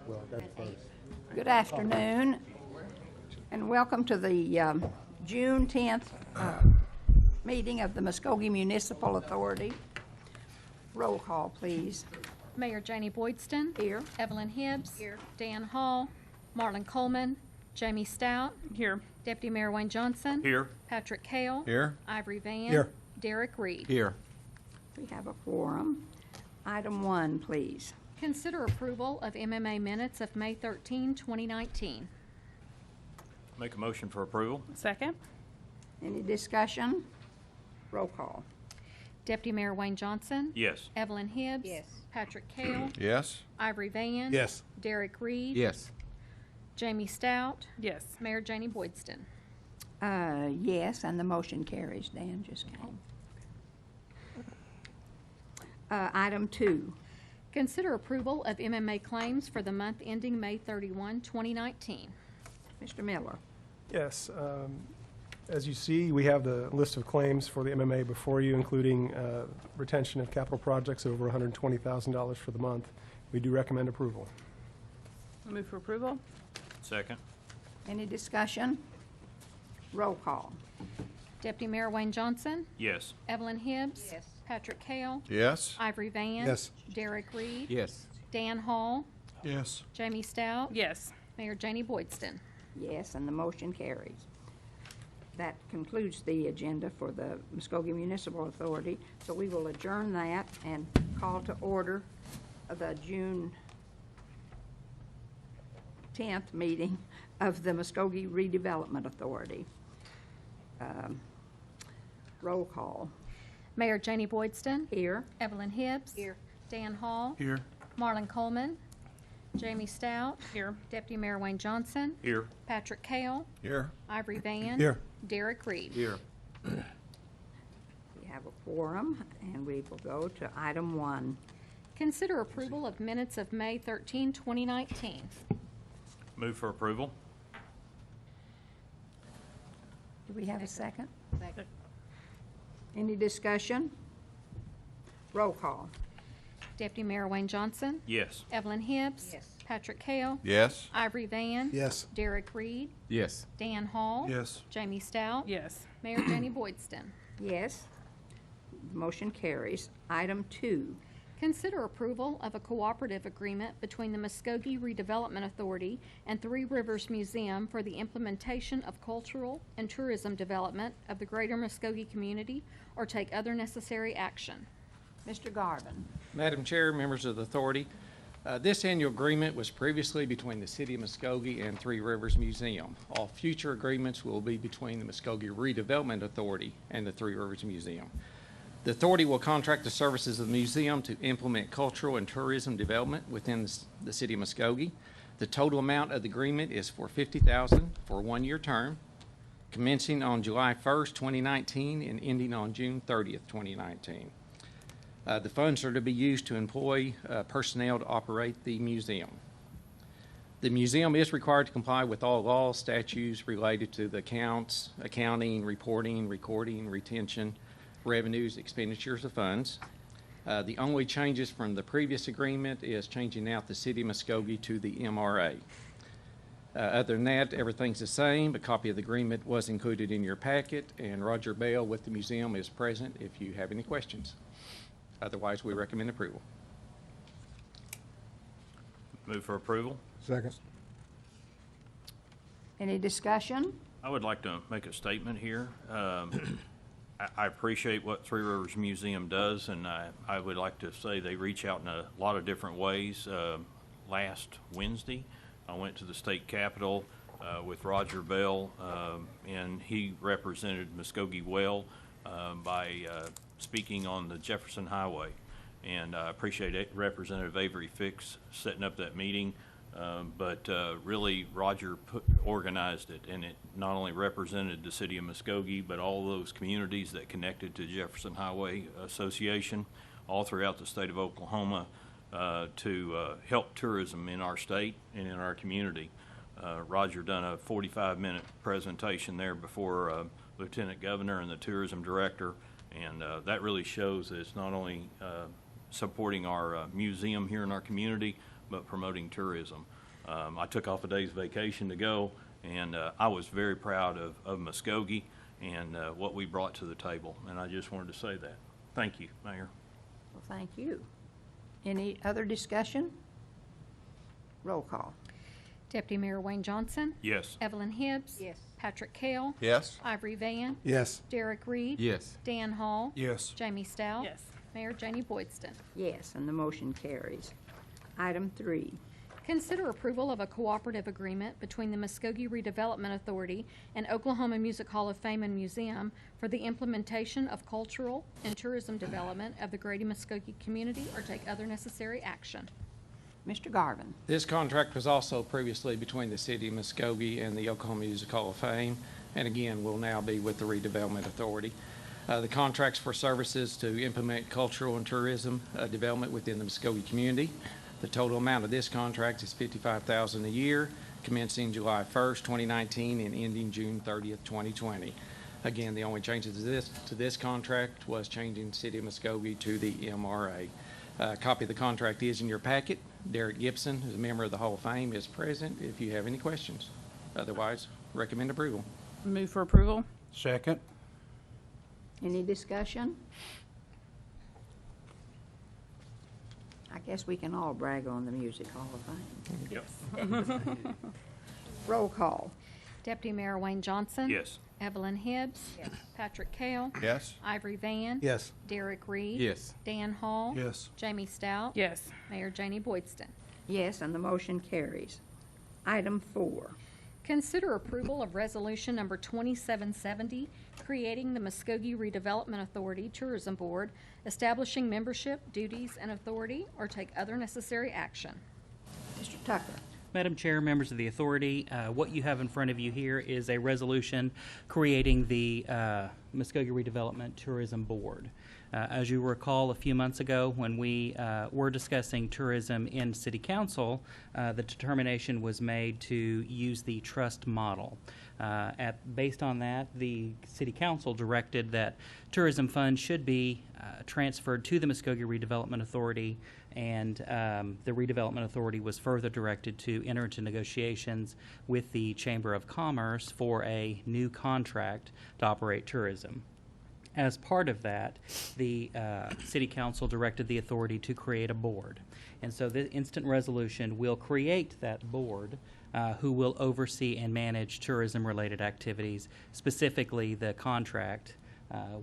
Well, that's first. Good afternoon, and welcome to the June 10th meeting of the Muskogee Municipal Authority. Roll call, please. Mayor Janie Boydston. Here. Evelyn Hibbs. Here. Dan Hall. Marlon Coleman. Jamie Stout. Here. Deputy Mayor Wayne Johnson. Here. Patrick Hale. Here. Ivory Van. Here. Derek Reed. Here. We have a quorum. Item 1, please. Consider approval of MMA minutes of May 13, 2019. Make a motion for approval. Second. Any discussion? Roll call. Deputy Mayor Wayne Johnson. Yes. Evelyn Hibbs. Yes. Patrick Hale. Yes. Ivory Van. Yes. Derek Reed. Yes. Jamie Stout. Yes. Mayor Janie Boydston. Yes, and the motion carries. Dan just came. Item 2. Consider approval of MMA claims for the month ending May 31, 2019. Mr. Miller. Yes. As you see, we have the list of claims for the MMA before you, including retention of capital projects over $120,000 for the month. We do recommend approval. I move for approval. Second. Any discussion? Roll call. Deputy Mayor Wayne Johnson. Yes. Evelyn Hibbs. Yes. Patrick Hale. Yes. Ivory Van. Yes. Derek Reed. Yes. Dan Hall. Yes. Jamie Stout. Yes. Mayor Janie Boydston. Yes, and the motion carries. That concludes the agenda for the Muskogee Municipal Authority. So we will adjourn that and call to order the June 10th meeting of the Muskogee Redevelopment Authority. Roll call. Mayor Janie Boydston. Here. Evelyn Hibbs. Here. Dan Hall. Here. Marlon Coleman. Jamie Stout. Here. Deputy Mayor Wayne Johnson. Here. Patrick Hale. Here. Ivory Van. Here. Derek Reed. Here. We have a quorum, and we will go to item 1. Consider approval of minutes of May 13, 2019. Move for approval. Do we have a second? Second. Any discussion? Roll call. Deputy Mayor Wayne Johnson. Yes. Evelyn Hibbs. Yes. Patrick Hale. Yes. Ivory Van. Yes. Derek Reed. Yes. Dan Hall. Yes. Jamie Stout. Yes. Mayor Janie Boydston. Yes. The motion carries. Item 2. Consider approval of a cooperative agreement between the Muskogee Redevelopment Authority and Three Rivers Museum for the implementation of cultural and tourism development of the greater Muskogee community, or take other necessary action. Mr. Garvin. Madam Chair, members of the authority, this annual agreement was previously between the City of Muskogee and Three Rivers Museum. All future agreements will be between the Muskogee Redevelopment Authority and the Three Rivers Museum. The authority will contract the services of the museum to implement cultural and tourism development within the City of Muskogee. The total amount of the agreement is for $50,000 for a one-year term, commencing on July 1st, 2019 and ending on June 30th, 2019. The funds are to be used to employ personnel to operate the museum. The museum is required to comply with all laws, statutes related to the accounts, accounting, reporting, recording, retention, revenues, expenditures of funds. The only changes from the previous agreement is changing out the City of Muskogee to the MRA. Other than that, everything's the same. A copy of the agreement was included in your packet, and Roger Bell with the museum is present if you have any questions. Otherwise, we recommend approval. Move for approval. Second. Any discussion? I would like to make a statement here. I appreciate what Three Rivers Museum does, and I would like to say they reach out in a lot of different ways. Last Wednesday, I went to the state capitol with Roger Bell, and he represented Muskogee well by speaking on the Jefferson Highway. And I appreciate Representative Avery Fix setting up that meeting. But really, Roger organized it, and it not only represented the City of Muskogee, but all those communities that connected to Jefferson Highway Association all throughout the state of Oklahoma to help tourism in our state and in our community. Roger done a 45-minute presentation there before Lieutenant Governor and the Tourism Director, and that really shows that it's not only supporting our museum here in our community, but promoting tourism. I took off a day's vacation to go, and I was very proud of Muskogee and what we brought to the table, and I just wanted to say that. Thank you, Mayor. Well, thank you. Any other discussion? Roll call. Deputy Mayor Wayne Johnson. Yes. Evelyn Hibbs. Yes. Patrick Kell. Yes. Ivory Van. Yes. Derek Reed. Yes. Dan Hall. Yes. Jamie Stout. Yes. Mayor Janie Boydston. Yes, and the motion carries. Item 3. Consider approval of a cooperative agreement between the Muskogee Redevelopment Authority and Oklahoma Music Hall of Fame and Museum for the implementation of cultural and tourism development of the Greater Muskogee community, or take other necessary action. Mr. Garvin. This contract was also previously between the City of Muskogee and the Oklahoma Music Hall of Fame, and again, will now be with the Redevelopment Authority. The contracts for services to implement cultural and tourism development within the Muskogee community. The total amount of this contract is $55,000 a year, commencing July 1st, 2019, and ending June 30th, 2020. Again, the only changes to this contract was changing City of Muskogee to the MRA. A copy of the contract is in your packet. Derek Gibson, who's a member of the Hall of Fame, is present if you have any questions. Otherwise, recommend approval. Move for approval? Second. Any discussion? I guess we can all brag on the Music Hall of Fame. Yep. Roll call. Deputy Mayor Wayne Johnson. Yes. Evelyn Hibbs. Patrick Kell. Yes. Ivory Van. Yes. Derek Reed. Yes. Dan Hall. Yes. Jamie Stout. Yes. Mayor Janie Boydston. Yes, and the motion carries. Item 4. Consider approval of resolution number 2770, creating the Muskogee Redevelopment Authority Tourism Board, establishing membership, duties, and authority, or take other necessary action. Mr. Tucker. Madam Chair, members of the authority, what you have in front of you here is a resolution creating the Muskogee Redevelopment Tourism Board. As you recall, a few months ago when we were discussing tourism in City Council, the determination was made to use the trust model. Based on that, the City Council directed that tourism funds should be transferred to the Muskogee Redevelopment Authority, and the Redevelopment Authority was further directed to enter into negotiations with the Chamber of Commerce for a new contract to operate tourism. As part of that, the City Council directed the authority to create a board. And so the instant resolution will create that board who will oversee and manage tourism-related activities, specifically the contract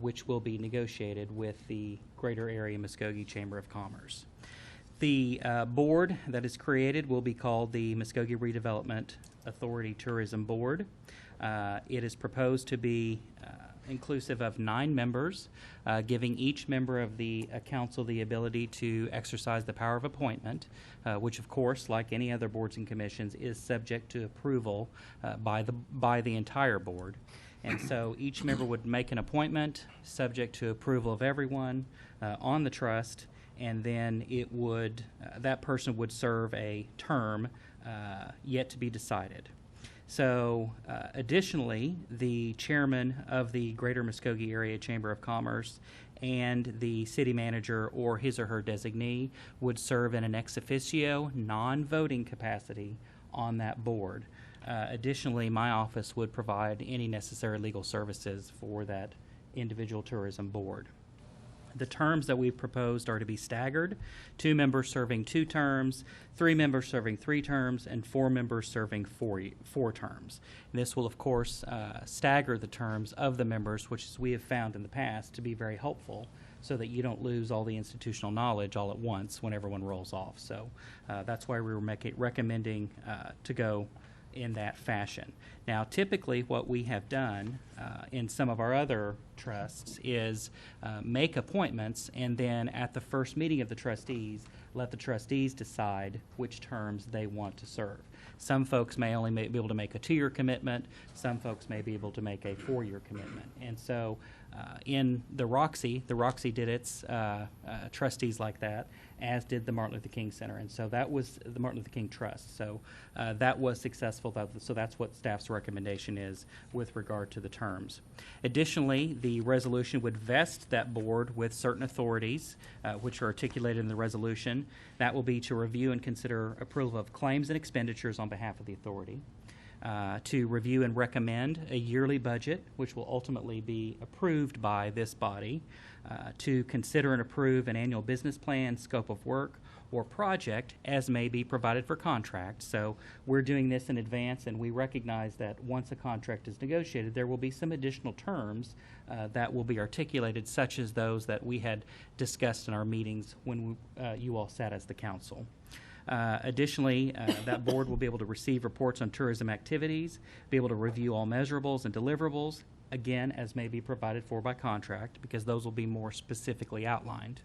which will be negotiated with the Greater Area Muskogee Chamber of Commerce. The board that is created will be called the Muskogee Redevelopment Authority Tourism Board. It is proposed to be inclusive of 9 members, giving each member of the council the ability to exercise the power of appointment, which of course, like any other boards and commissions, is subject to approval by the entire board. And so each member would make an appointment subject to approval of everyone on the trust, and then it would that person would serve a term yet to be decided. So, additionally, the chairman of the Greater Muskogee Area Chamber of Commerce and the city manager or his or her designee would serve in an ex officio, non-voting capacity on that board. Additionally, my office would provide any necessary legal services for that individual tourism board. The terms that we've proposed are to be staggered, 2 members serving 2 terms, 3 members serving 3 terms, and 4 members serving 4 terms. And this will, of course, stagger the terms of the members, which we have found in the past to be very helpful, so that you don't lose all the institutional knowledge all at once when everyone rolls off. So that's why we were recommending to go in that fashion. Now, typically what we have done in some of our other trusts is make appointments, and then at the first meeting of the trustees, let the trustees decide which terms they want to serve. Some folks may only be able to make a 2-year commitment. Some folks may be able to make a 4-year commitment. And so in the Roxy did its trustees like that, as did the Martin Luther King Center. And so that was the Martin Luther King Trust. So that was successful. So that's what staff's recommendation is with regard to the terms. Additionally, the resolution would vest that board with certain authorities, which are articulated in the resolution. That will be to review and consider approval of claims and expenditures on behalf of the authority. To review and recommend a yearly budget, which will ultimately be approved by this body, to consider and approve an annual business plan, scope of work, or project as may be provided for contract. So we're doing this in advance, and we recognize that once a contract is negotiated, there will be some additional terms that will be articulated, such as those that we had discussed in our meetings when you all sat as the council. Additionally, that board will be able to receive reports on tourism activities, be able to review all measurables and deliverables, again, as may be provided for by contract, because those will be more specifically outlined.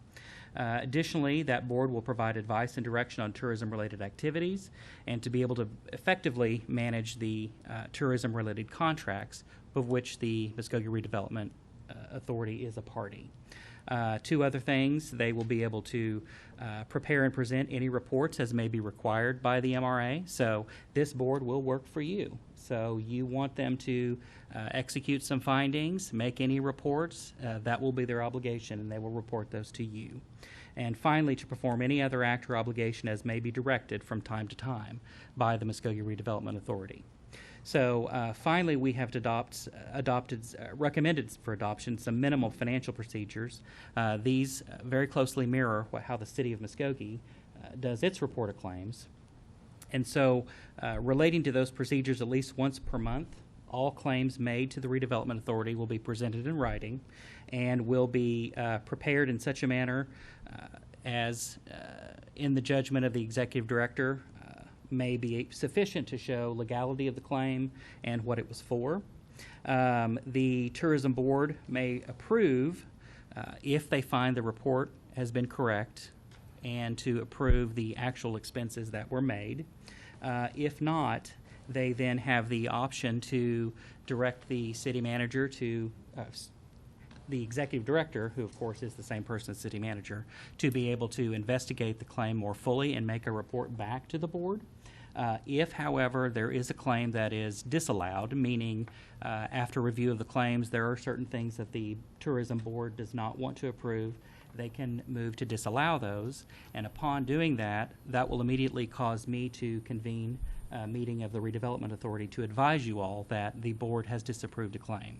Additionally, that board will provide advice and direction on tourism-related activities and to be able to effectively manage the tourism-related contracts of which the Muskogee Redevelopment Authority is a party. Two other things, they will be able to prepare and present any reports as may be required by the MRA. So this board will work for you. So you want them to execute some findings, make any reports, that will be their obligation, and they will report those to you. And finally, to perform any other act or obligation as may be directed from time to by the Muskogee Redevelopment Authority. So finally, we have recommended for adoption some minimal financial procedures. These very closely mirror how the city of Muskogee does its report of claims. And so relating to those procedures, at least once per month, all claims made to the Redevelopment Authority will be presented in writing and will be prepared in such a manner as in the judgment of the executive director may be sufficient to show legality of the claim and what it was for. The tourism board may approve if they find the report has been correct and to approve the actual expenses that were made. If not, they then have the option to direct the city manager to the executive director, who of course is the same person as city manager, to be able to investigate the claim more fully and make a report back to the board. If, however, there is a claim that is disallowed, meaning after review of the claims there are certain things that the tourism board does not want to approve, they can move to disallow those. And upon doing that, that will immediately cause me to convene a meeting of the Redevelopment Authority to advise you all that the board has disapproved a claim.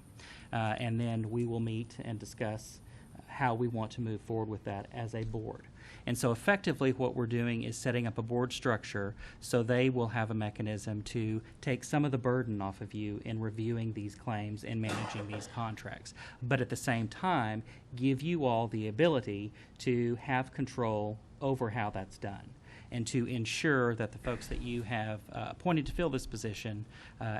And then we will meet and discuss how we want to move forward with that as a board. And so effectively what we're doing is setting up a board structure so they will have a mechanism to take some of the burden off of you in reviewing these claims and managing these contracts, but at the same time give you all the ability to have control over how that's done and to ensure that the folks that you have appointed to fill this position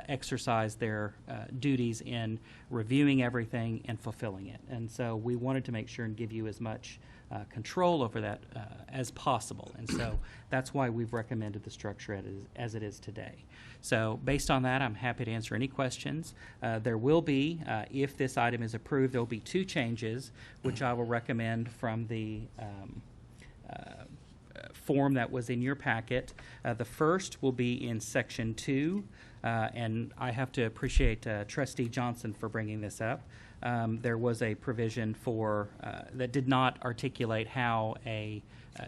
exercise their duties in reviewing everything and fulfilling it. And so we wanted to make sure and give you as much control over that as possible. And so that's why we've recommended the structure as it is today. So based on that, I'm happy to answer any questions. There will be, if this item is approved, there will be two changes, which I will recommend from the form that was in your packet. The first will be in Section 2, and I have to appreciate Trustee Johnson for bringing this up. There was a provision for that did not articulate how a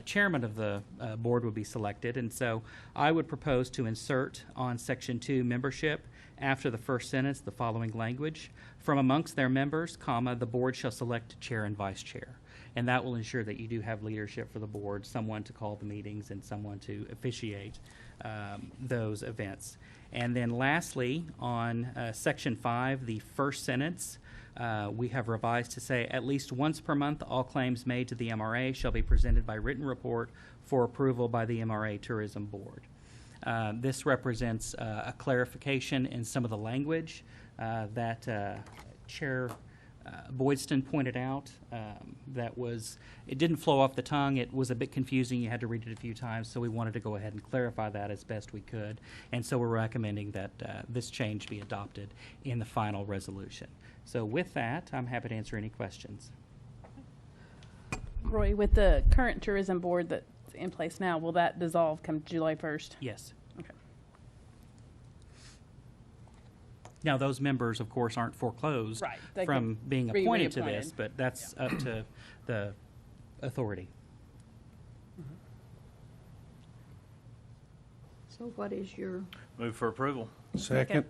chairman of the board would be selected, and so I would propose to insert on Section 2 membership after the first sentence the following language: from amongst their members, comma, the board shall select chair and vice chair. And that will ensure that you do have leadership for the board, someone to call the meetings and someone to officiate those events. And then lastly, on Section 5, the first sentence, we have revised to say at least once per month all claims made to the MRA shall be presented by written report for approval by the MRA Tourism Board. This represents a clarification in some of the language that Chair Boydston pointed out, it didn't flow off the tongue. It was a bit confusing. You had to read it a few times, so we wanted to go ahead and clarify that as best we could. And so we're recommending that this change be adopted in the final resolution. So with that, I'm happy to answer any questions. Roy, with the current tourism board that's in place now, will that dissolve come July 1st? Yes. Okay. Now, those members, of course, aren't foreclosed Right. They from could being be appointed to reappointed. this, but that's up to the authority. So what is your, Move for approval. Second.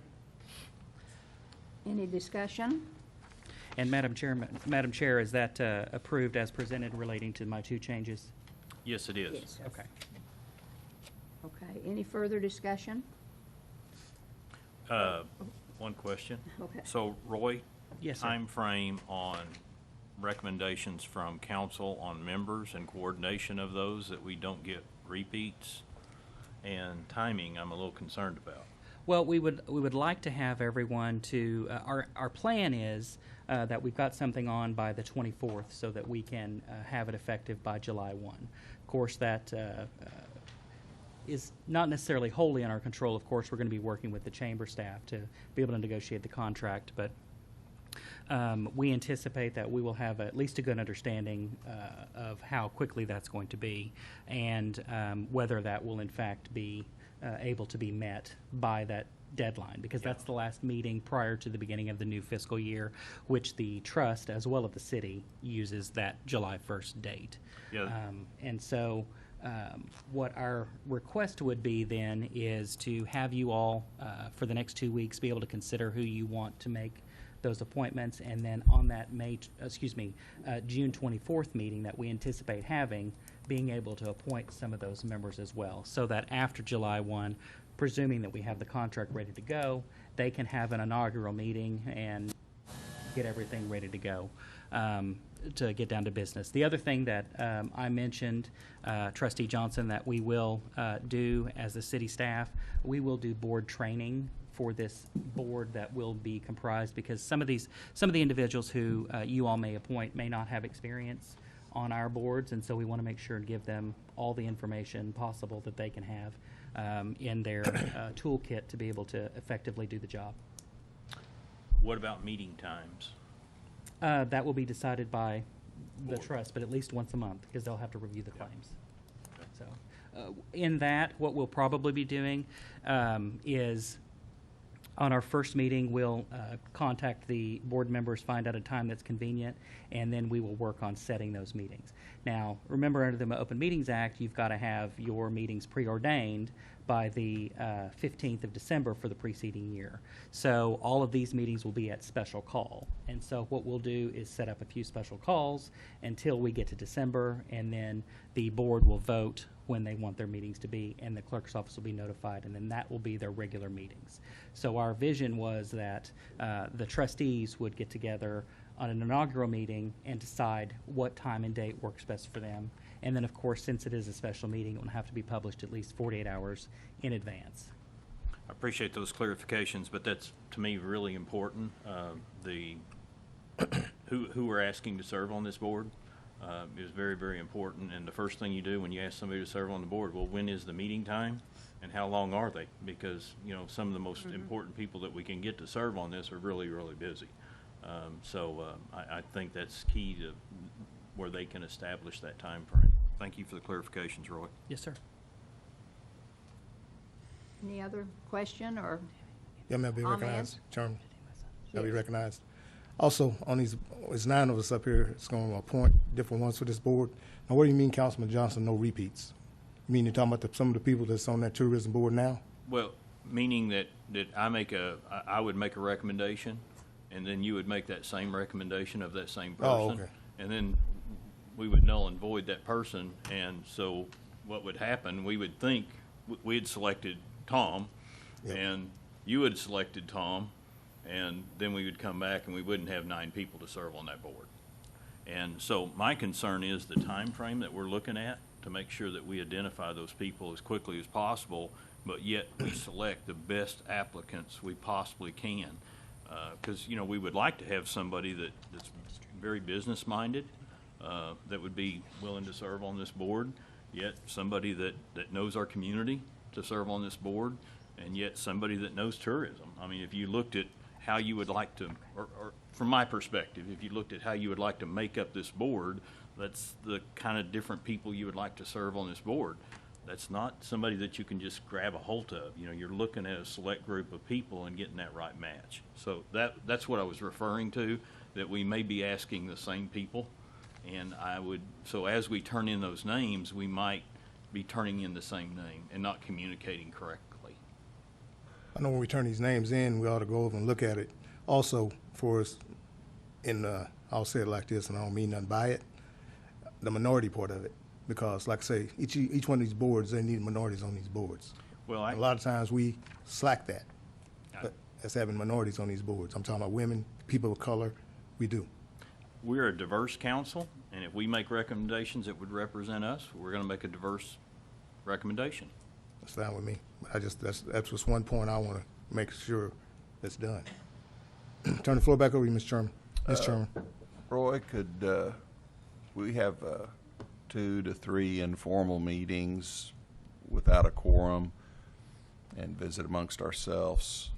any discussion? And Madam Chair, is that approved as presented relating to my two changes? Yes, it is. Yes. Okay. Okay, any further discussion? One question. Okay. So, Roy? Yes, sir. Time frame on recommendations from council on members and coordination of those, that we don't get repeats, and timing I'm a little concerned about. Well, we would like to have everyone to, our plan is that we've got something on by the 24th so that we can have it effective by July 1. Of course, that is not necessarily wholly in our control. Of course, we're going to be working with the chamber staff to be able to negotiate the contract, but we anticipate that we will have at least a good understanding of how quickly that's going to be, and whether that will in fact be able to be met by that deadline, because that's the last meeting prior to the beginning of the new fiscal year, which the trust as well as the city uses that July 1st date. Yeah. And so what our request would be then is to have you all for the next 2 weeks be able to consider who you want to make those appointments, and then on that June 24th meeting that we anticipate having, being able to appoint some of those members as well, so that after July 1, presuming that we have the contract ready to go, they can have an inaugural meeting and get everything ready to go to get down to business. The other thing that I mentioned, Trustee Johnson, that we will do as the city staff, we will do board training for this board that will be comprised, because some of the individuals who you all may appoint may not have experience on our boards, and so we want to make sure and give them all the information possible that they can have in their toolkit to be able to effectively do the job. What about meeting times? That will be decided by the Board. trust, but at least once a month, because they'll have to review the claims. So, in that, what we'll probably be doing is, on our first meeting, we'll contact the board members, find out a time that's convenient, and then we will work on setting those meetings. Now, remember, under the Open Meetings Act, you've got to have your meetings preordained by the 15th of December for the preceding year. So all of these meetings will be at special call. And so what we'll do is set up a few special calls until we get to December, and then the board will vote when they want their meetings to be, and the clerk's office will be notified, and then that will be their regular meetings. So our vision was that the trustees would get together on an inaugural meeting and decide what time and date works best for them. And then, of course, since it is a special meeting, it will have to be published at least 48 hours in advance. I appreciate those clarifications, but that's, to me, really important. Who we're asking to serve on this board is very, very important. And the first thing you do when you ask somebody to serve on the board, well, when is the meeting time and how long are they? Because, you know, some of the most important people that we can get to serve on this are really, really busy. I think that's key to where they can establish that time frame. Thank you for the clarifications, Roy. Yes, sir. Any other question or Yeah, may I be Comments? recognized, Chairman? May I be Yes. recognized? Also, on these, it's 9 of us up here, it's going to appoint different ones for this board. Now, what do you mean, Councilman Johnson, no repeats? You mean you're talking about some of the people that's on that tourism board now? Well, meaning that I would make a recommendation, and then you would make that same recommendation of that same person. Oh, okay. And then we would null and void that person, and so what would happen, we would think, we had selected Tom, Yep. and you had selected Tom, and then we would come back and we wouldn't have 9 people to serve on that board. And so my concern is the time frame that we're looking at, to make sure that we identify those people as quickly as possible, but yet we select the best applicants we possibly can. Because, you know, we would like to have somebody that's very business-minded, that would be willing to serve on this board, yet somebody that knows our community to serve on this board, and yet somebody that knows tourism. I mean, if you looked at how you would like to, or from my perspective, if you looked at how you would like to make up this board, that's the kind of different people you would like to serve on this board. That's not somebody that you can just grab a hold of. You know, you're looking at a select group of people and getting that right match. So that's what I was referring to, that we may be asking the same people. And so as we turn in those names, we might be turning in the same name and not communicating correctly. I know when we turn these names in, we ought to go over and look at it. Also, for us, I'll say it like this, and I don't mean nothing by it, the minority part of it. Because, like I say, each one of these boards, they need minorities on these boards. Well, A lot of times we slack that, but as having minorities on these boards. I'm talking about women, people of color, we do. We're a diverse council, and if we make recommendations that would represent us, we're going to make a diverse recommendation. That's fine with me. But that's just one point I want to make sure that's done. Turn the floor back over to you, Mr. Chairman. Mr. Chairman. Roy, could we have 2 to 3 informal meetings without a quorum and visit amongst ourselves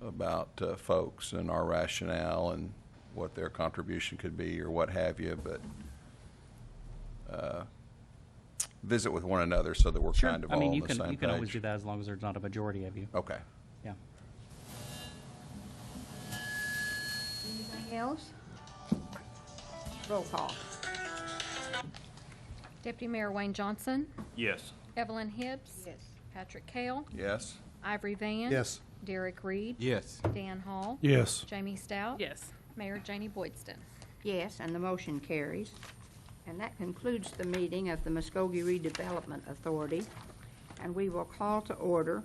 about folks and our rationale and what their contribution could be or what have you, but visit with one another so that we're kind of all on the same page? You can always do that as long as there's not a majority of you. Okay. Yeah. Anything else? Roll call. Deputy Mayor Wayne Johnson, Yes. Evelyn Hibbs. Yes. Patrick Kale, Yes? Ivory Van. Yes. Derek Reed. Yes. Dan Hall. Yes. Jamie Stout. Yes. Mayor Janie Boydston. Yes, and the motion carries. And that concludes the meeting of the Muskogee Redevelopment Authority. And we will call to order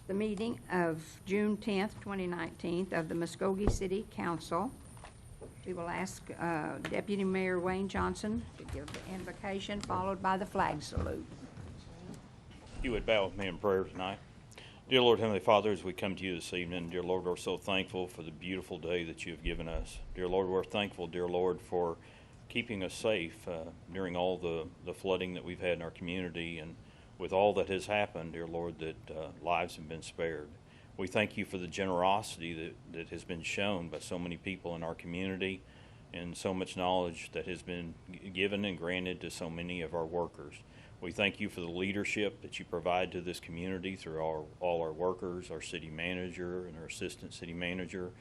the meeting of June 10th, 2019 of the Muskogee City Council. We will ask Deputy Mayor Wayne Johnson to give the invocation, followed by the flag salute. You would bow with me in prayer tonight. Dear Lord, Heavenly Father, as we come to you this evening, dear Lord, we're so thankful for the beautiful day that you have given us. Dear Lord, we're thankful, dear Lord, for keeping us safe during all the flooding that we've had in our community, and with all that has happened, dear Lord, that lives have been spared. We thank you for the generosity that has been shown by so many people in our community, and so much knowledge that has been given and granted to so many of our workers. We thank you for the leadership that you provide to this community through all our workers, our city manager and our assistant city manager.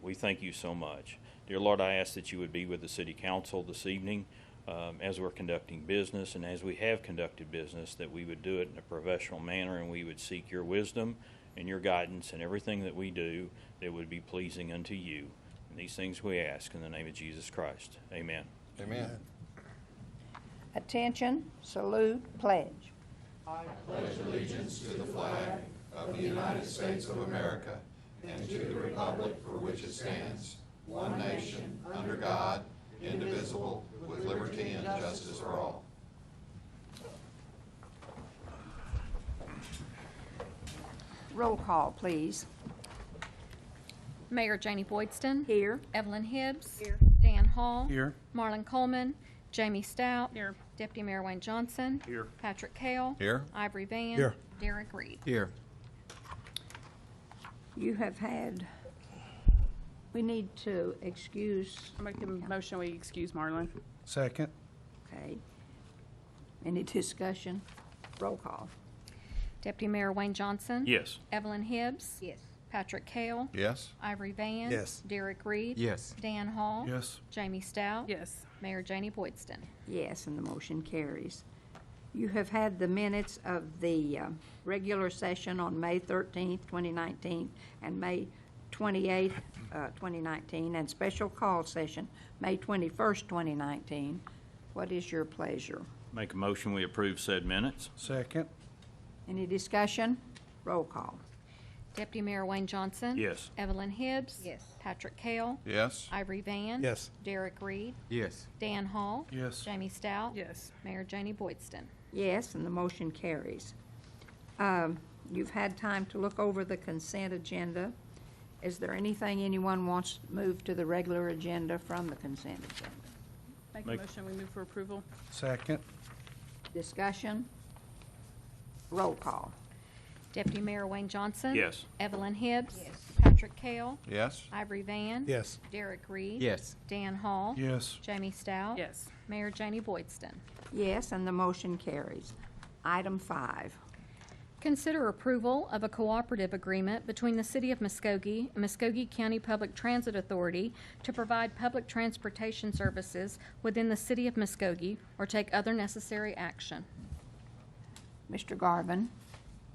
We thank you so much. Dear Lord, I ask that you would be with the City Council this evening as we're conducting business, and as we have conducted business, that we would do it in a professional manner, and we would seek your wisdom and your guidance in everything that we do that would be pleasing unto you. And these things we ask in the name of Jesus Christ. Amen. Amen. Attention, salute, pledge. Roll call, please. Mayor Janie Boydston. Here. Evelyn Hibbs. Here. Dan Hall. Here. Marlon Coleman. Jamie Stout. Here. Deputy Mayor Wayne Johnson. Here. Patrick Kale. Here? Ivory Van. Here. Derek Reed. Here. You have had, we need to excuse, I make the motion we excuse Marlon. Second. okay. Any discussion? Roll call. Deputy Mayor Wayne Johnson. Yes. Evelyn Hibbs. Yes. Patrick Kale. Yes? Ivory Van. Yes. Derek Reed. Yes. Dan Hall. Yes. Jamie Stout. Yes. Mayor Janie Boydston. Yes, and the motion carries. You have had the minutes of the regular session on May 13th, 2019, and May 28th, 2019, and special call session, May 21st, 2019. What is your pleasure? Make a motion we approve said minutes. Second. Any discussion? Roll call. Deputy Mayor Wayne Johnson. Yes. Evelyn Hibbs. Yes. Patrick Kale. Yes? Ivory Van. Yes. Derek Reed. Yes. Dan Hall. Yes. Jamie Stout. Yes. Mayor Janie Boydston. Yes, and the motion carries. You've had time to look over the consent agenda, Is there anything anyone wants moved to the regular agenda from the consent agenda? Make a Make- motion, we move for approval. Second. Discussion? Roll call. Deputy Mayor Wayne Johnson. Yes. Evelyn Hibbs. Yes. Patrick Kell. Yes? Ivory Van. Yes. Derek Reed. Yes. Dan Hall. Yes. Jamie Stout. Yes. Mayor Janie Boydston. Yes, and the motion carries. Item 5. Consider approval of a cooperative agreement between the City of Muskogee and Muskogee County Public Transit Authority to provide public transportation services within the City of Muskogee or take other necessary action. Mr. Garvin.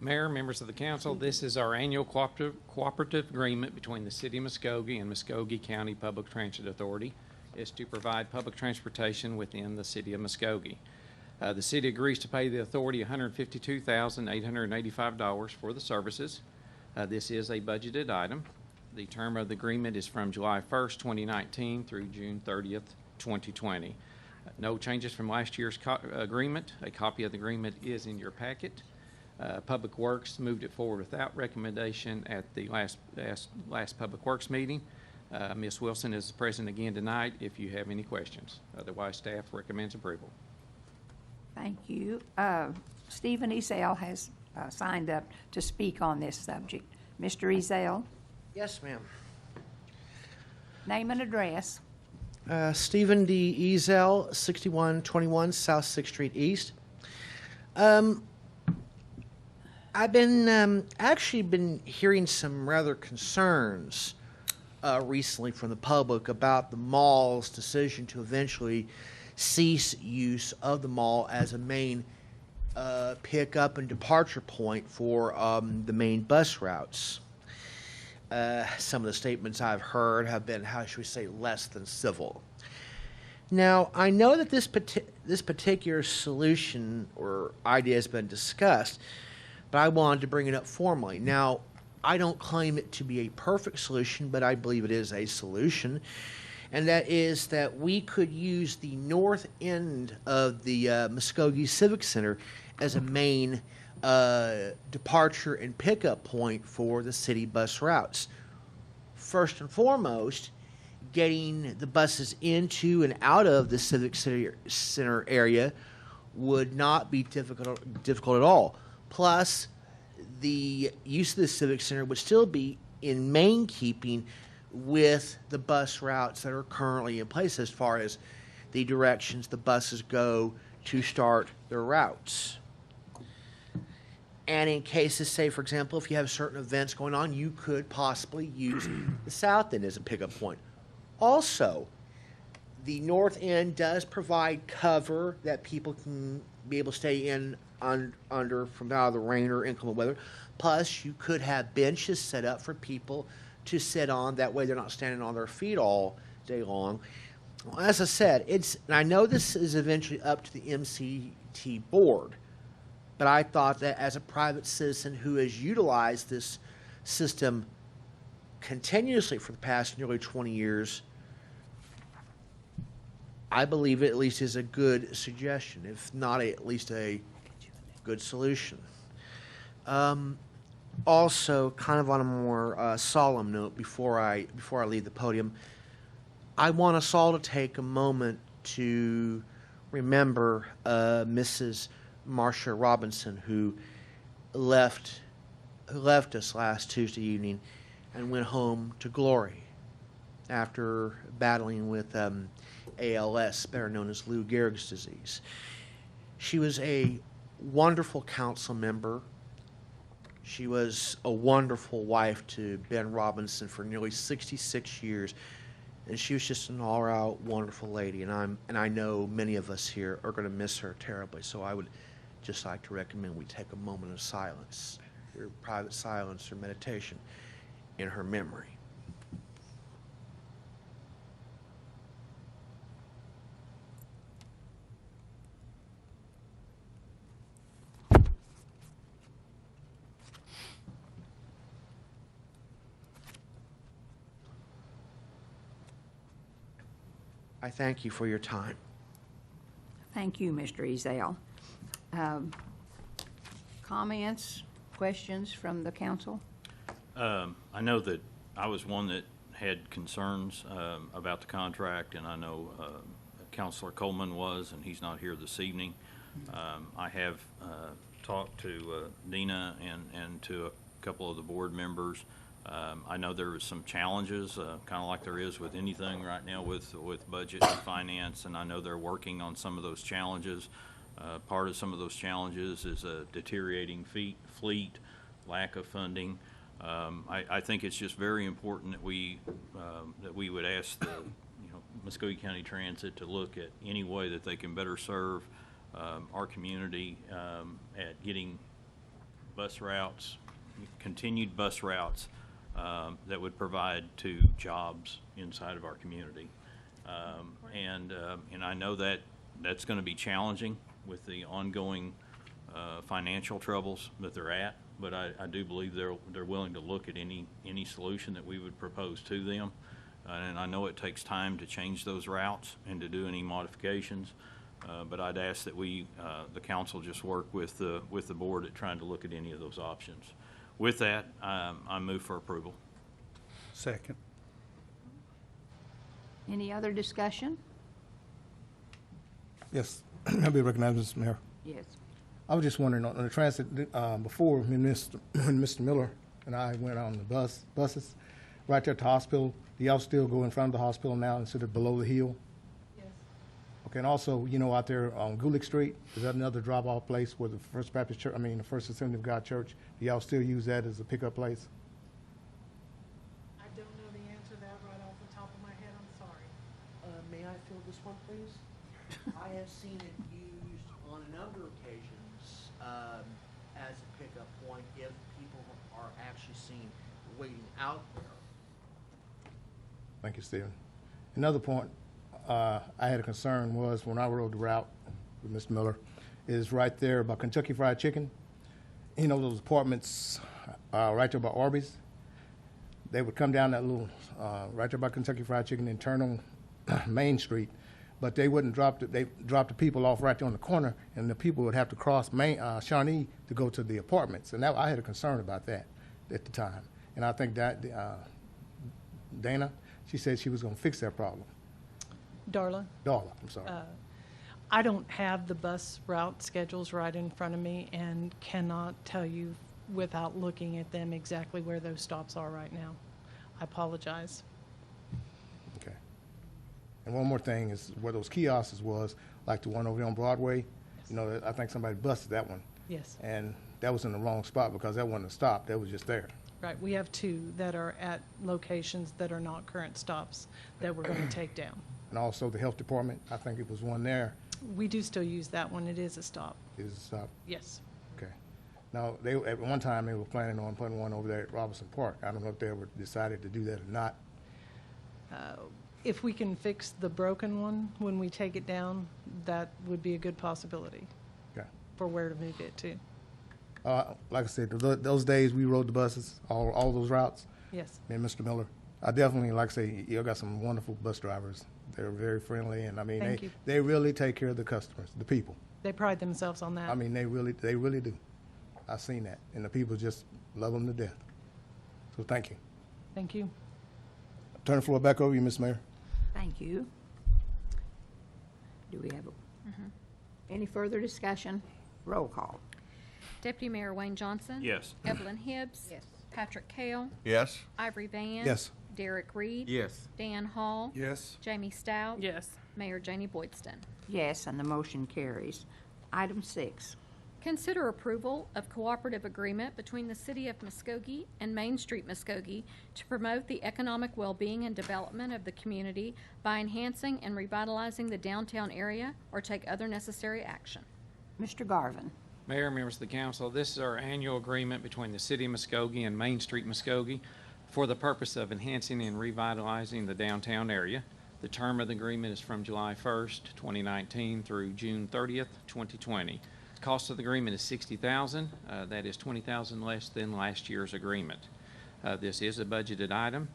Mayor, members of the council, this is our annual cooperative agreement between the City of Muskogee and Muskogee County Public Transit Authority. It's to provide public transportation within the City of Muskogee. The city agrees to pay the authority $152,885 for the services. This is a budgeted item. The term of the agreement is from July 1st, 2019 through June 30th, 2020. No changes from last year's agreement. A copy of the agreement is in your packet. Public Works moved it forward without recommendation at the last Public Works meeting. Ms. Wilson is present again tonight if you have any questions. Otherwise, staff recommends approval. Thank you. Stephen Ezell has signed up to speak on this subject. Mr. Ezell, Yes, ma'am. name and address. Stephen D. Ezel, 6121 South 6th Street East. I've been actually been hearing some rather concerns recently from the public about the mall's decision to eventually cease use of the mall as a main pickup and departure point for the main bus routes. Some of the statements I've heard have been, how should we say, less than civil. Now, I know that this particular solution or idea has been discussed, but I wanted to bring it up formally. Now, I don't claim it to be a perfect solution, but I believe it is a solution, and that is that we could use the north end of the Muskogee Civic Center as a main departure and pickup point for the city bus routes. First and foremost, getting the buses into and out of the Civic Center area would not be difficult at all. Plus, the use of the Civic Center would still be in main keeping with the bus routes that are currently in place as far as the directions the buses go to start their routes. And in cases, say, for example, if you have certain events going on, you could possibly use the south end as a pickup point. Also, the north end does provide cover that people can be able to stay in under from out of the rain or inclement weather. Plus, you could have benches set up for people to sit on. That way, they're not standing on their feet all day long. Well, as I said, and I know this is eventually up to the MCT board, but I thought that as a private citizen who has utilized this system continuously for the past nearly 20 years, I believe it at least is a good suggestion, if not at least a good solution. Also, kind of on a more solemn note, before I leave the podium, I want us all to take a moment to remember Mrs. Marcia Robinson, who left us last Tuesday evening and went home to glory after battling with ALS, better known as Lou Gehrig's disease. She was a wonderful council member. She was a wonderful wife to Ben Robinson for nearly 66 years, and she was just an all-out wonderful lady. And I know many of us here are going to miss her terribly. So I would just like to recommend we take a moment of silence, or private silence or meditation, in her memory. I thank you for your time. Thank you, Mr. Ezell. Comments, questions from the council? I know that I was one that had concerns about the contract, and I know Councilor Coleman was, and he's not here this evening. I have talked to Dina and to a couple of the board members. I know there was some challenges, kind of like there is with anything right now with budget and finance, and I know they're working on some of those challenges. Part of some of those challenges is a deteriorating fleet, lack of funding. I think it's just very important that we would ask the Muskogee County Transit to look at any way that they can better serve our community at getting bus routes, continued bus routes that would provide to jobs inside of our community. And I know that that's going to be challenging with the ongoing financial troubles that they're at, but I do believe they're willing to look at any solution that we would propose to them. And I know it takes time to change those routes and to do any modifications, but I'd ask that the council just work with the board at trying to look at any of those options. With that, I move for approval. Second. Any other discussion? Yes, I'll be recognized, Mr. Mayor. Yes. I was just wondering, on the transit, before when Mr. Miller and I went on the buses, right there at the hospital, do y'all still go in front of the hospital now instead of below the hill? Yes. Okay, and also, out there on Gulick Street, is that another drop-off place where the First Baptist Church, the First Assembly of God Church, do y'all still use that as a pickup place? I don't know the answer to that right off the top of my head, I'm sorry. May I fill this one, please? I have seen it used on a number of occasions as a pickup point if people are actually seen waiting out there. Thank you, Stephen. Another point I had a concern was when I rode the route with Mr. Miller is right there by Kentucky Fried Chicken. Those apartments right there by Arby's. They would come down that little right there by Kentucky Fried Chicken and turn on Main Street, but they wouldn't drop the people off right there on the corner, and the people would have to cross Shawnee to go to the apartments, and I had a concern about that at the time, and I think that Dana, she said she was going to fix that problem. Darla, I'm sorry. I don't have the bus route schedules right in front of me and cannot tell you without looking at them exactly where those stops are right now. I apologize. Okay. And one more thing is where those kiosks was, like the one over there on Broadway. I think somebody busted that one. Yes. And that was in the wrong spot because that wasn't a stop. That was just there. Right. We have two that are at locations that are not current stops that we're going to take down. And also the health department, I think it was one there. We do still use that one. It is a stop. Is a stop. Yes. Okay. Now, at one time, they were planning on putting one over there at Robinson Park. I don't know if they ever decided to do that or not. If we can fix the broken one when we take it down, that would be a good possibility Okay. for where to move it to. Like I said, those days we rode the buses, all those routes, Yes. me and Mr. Miller. I definitely, like I say, you got some wonderful bus drivers. They're very friendly, and Thank you. they really take care of the customers, the people. They pride themselves on that. They really do. I've seen that, and the people just love them to death. So thank you. Thank you. Turn the floor back over to you, Ms. Mayor. Thank you. Do we have any further discussion? Roll call. Deputy Mayor Wayne Johnson. Yes. Evelyn Hibbs. Yes. Patrick Kale. Yes? Ivory Van. Yes. Derek Reed. Yes. Dan Hall. Yes. Jamie Stout. Yes. Mayor Janie Boydston. Yes, and the motion carries. Item 6. Consider approval of cooperative agreement between the City of Muskogee and Main Street Muskogee to promote the economic well-being and development of the community by enhancing and revitalizing the downtown area or take other necessary action. Mr. Garvin. Mayor, members of the council, this is our annual agreement between the City of Muskogee and Main Street Muskogee for the purpose of enhancing and revitalizing the downtown area. The term of the agreement is from July 1st, 2019 through June 30th, 2020. Cost of the agreement is $60,000. That is $20,000 less than last year's agreement. This is a budgeted item.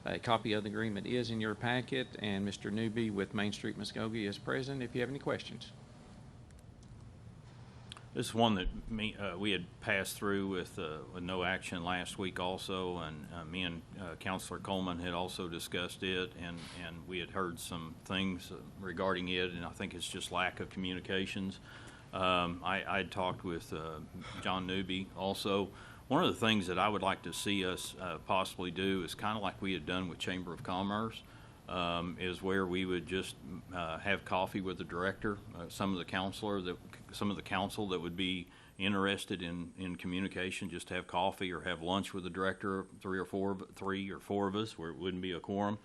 A copy of the agreement is in your packet, and Mr. Newby with Main Street Muskogee is present if you have any questions. This is one that we had passed through with no action last week also, and me and Councilor Coleman had also discussed it, and we had heard some things regarding it, and I think it's just lack of communications. I'd talked with John Newby also. One of the things that I would like to see us possibly do is kind of like we had done with Chamber of Commerce, is where we would just have coffee with the director, some of the council that would be interested in communication, just have coffee or have lunch with the director, three or four of us, where it wouldn't be a quorum,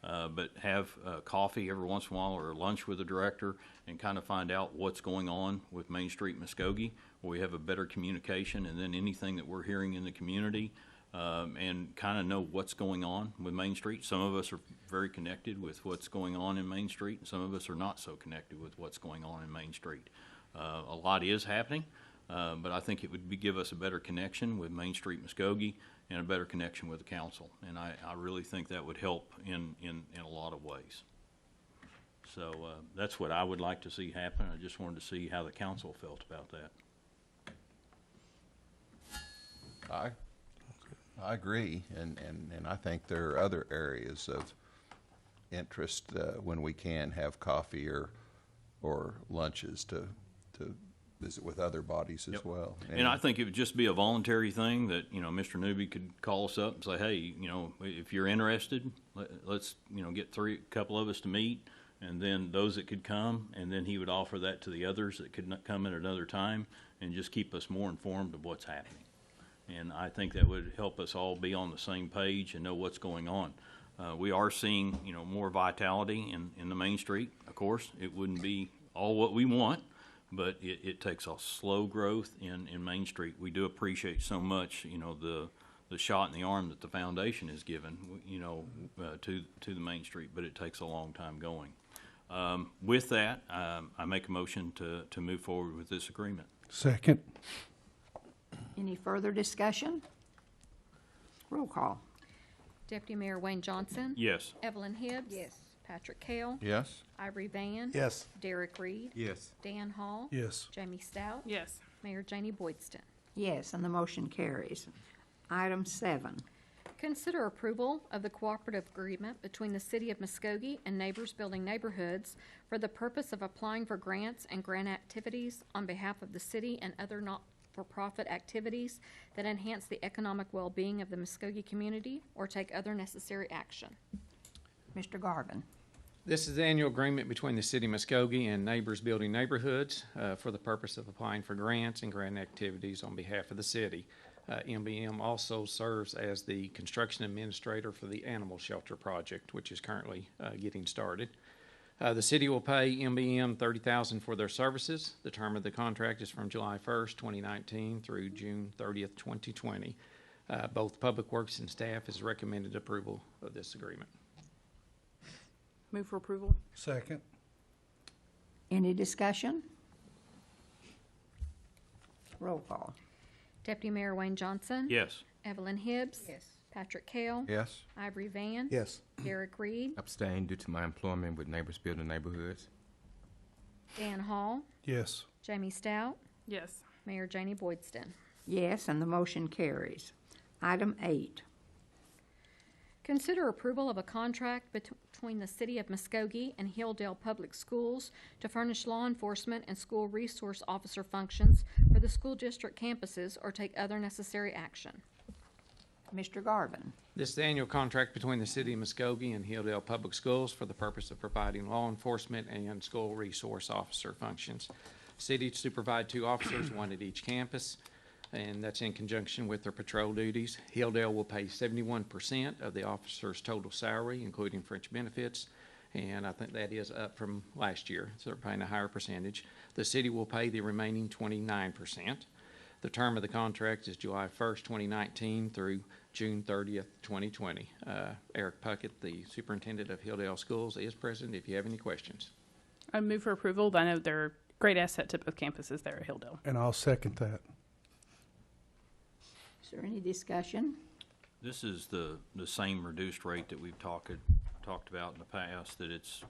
but have coffee every once in a while or lunch with the director and kind of find out what's going on with Main Street Muskogee, where we have a better communication, and then anything that we're hearing in the community, and kind of know what's going on with Main Street. Some of us are very connected with what's going on in Main Street, and some of us are not so connected with what's going on in Main Street. A lot is happening, but I think it would give us a better connection with Main Street Muskogee and a better connection with the council. And I really think that would help in a lot of ways. So that's what I would like to see happen. I just wanted to see how the council felt about that. I agree, and I think there are other areas of interest when we can have coffee or lunches to visit with other bodies as well. And I think it would just be a voluntary thing that, Mr. Newby could call us up and say, hey, if you're interested, let's, get a couple of us to meet, and then those that could come, and then he would offer that to the others that could not come at another time, and just keep us more informed of what's happening. And I think that would help us all be on the same page and know what's going on. We are seeing, more vitality in the Main Street. Of course, it wouldn't be all what we want, but it takes a slow growth in Main Street. We do appreciate so much, the shot in the arm that the foundation has given, to the Main Street, but it takes a long time going. With that, I make a motion to move forward with this agreement. Second. Any further discussion? Roll call. Deputy Mayor Wayne Johnson. Yes. Evelyn Hibbs. Yes. Patrick Kale. Yes? Ivory Van. Yes. Derek Reed. Yes. Dan Hall. Yes. Jamie Stout. Yes. Mayor Janie Boydston. Yes, and the motion carries. Item 7. Consider approval of the cooperative agreement between the City of Muskogee and Neighbors Building Neighborhoods for the purpose of applying for grants and grant activities on behalf of the city and other not-for-profit activities that enhance the economic well-being of the Muskogee community or take other necessary action. Mr. Garvin. This is the annual agreement between the City of Muskogee and Neighbors Building Neighborhoods for the purpose of applying for grants and grant activities on behalf of the city. MBM also serves as the construction administrator for the animal shelter project, which is currently getting started. The city will pay MBM $30,000 for their services. The term of the contract is from July 1st, 2019 through June 30th, 2020. Both Public Works and staff has recommended approval of this agreement. Move for approval. Second. Any discussion? Roll call. Deputy Mayor Wayne Johnson. Yes. Evelyn Hibbs. Yes. Patrick Kale. Yes? Ivory Van. Yes. Derek Reed. Abstain due to my employment with Neighbors Building Neighborhoods. Dan Hall. Yes. Jamie Stout. Yes. Mayor Janie Boydston. Yes, and the motion carries. Item 8. Consider approval of a contract between the City of Muskogee and Hilldale Public Schools to furnish law enforcement and school resource officer functions for the school district campuses or take other necessary action. Mr. Garvin. This is the annual contract between the City of Muskogee and Hilldale Public Schools for the purpose of providing law enforcement and school resource officer functions. City is to provide 2 officers, 1 at each campus, and that's in conjunction with their patrol duties. Hilldale will pay 71% of the officer's total salary, including fringe benefits, and I think that is up from last year, so they're paying a higher percentage. The city will pay the remaining 29%. The term of the contract is July 1st, 2019 through June 30th, 2020. Eric Puckett, the superintendent of Hilldale Schools, is present if you have any questions. I move for approval. I know they're a great asset to both campuses there at Hilldale. And I'll second that. Is there any discussion? This is the same reduced rate that we've talked about in the past, that it's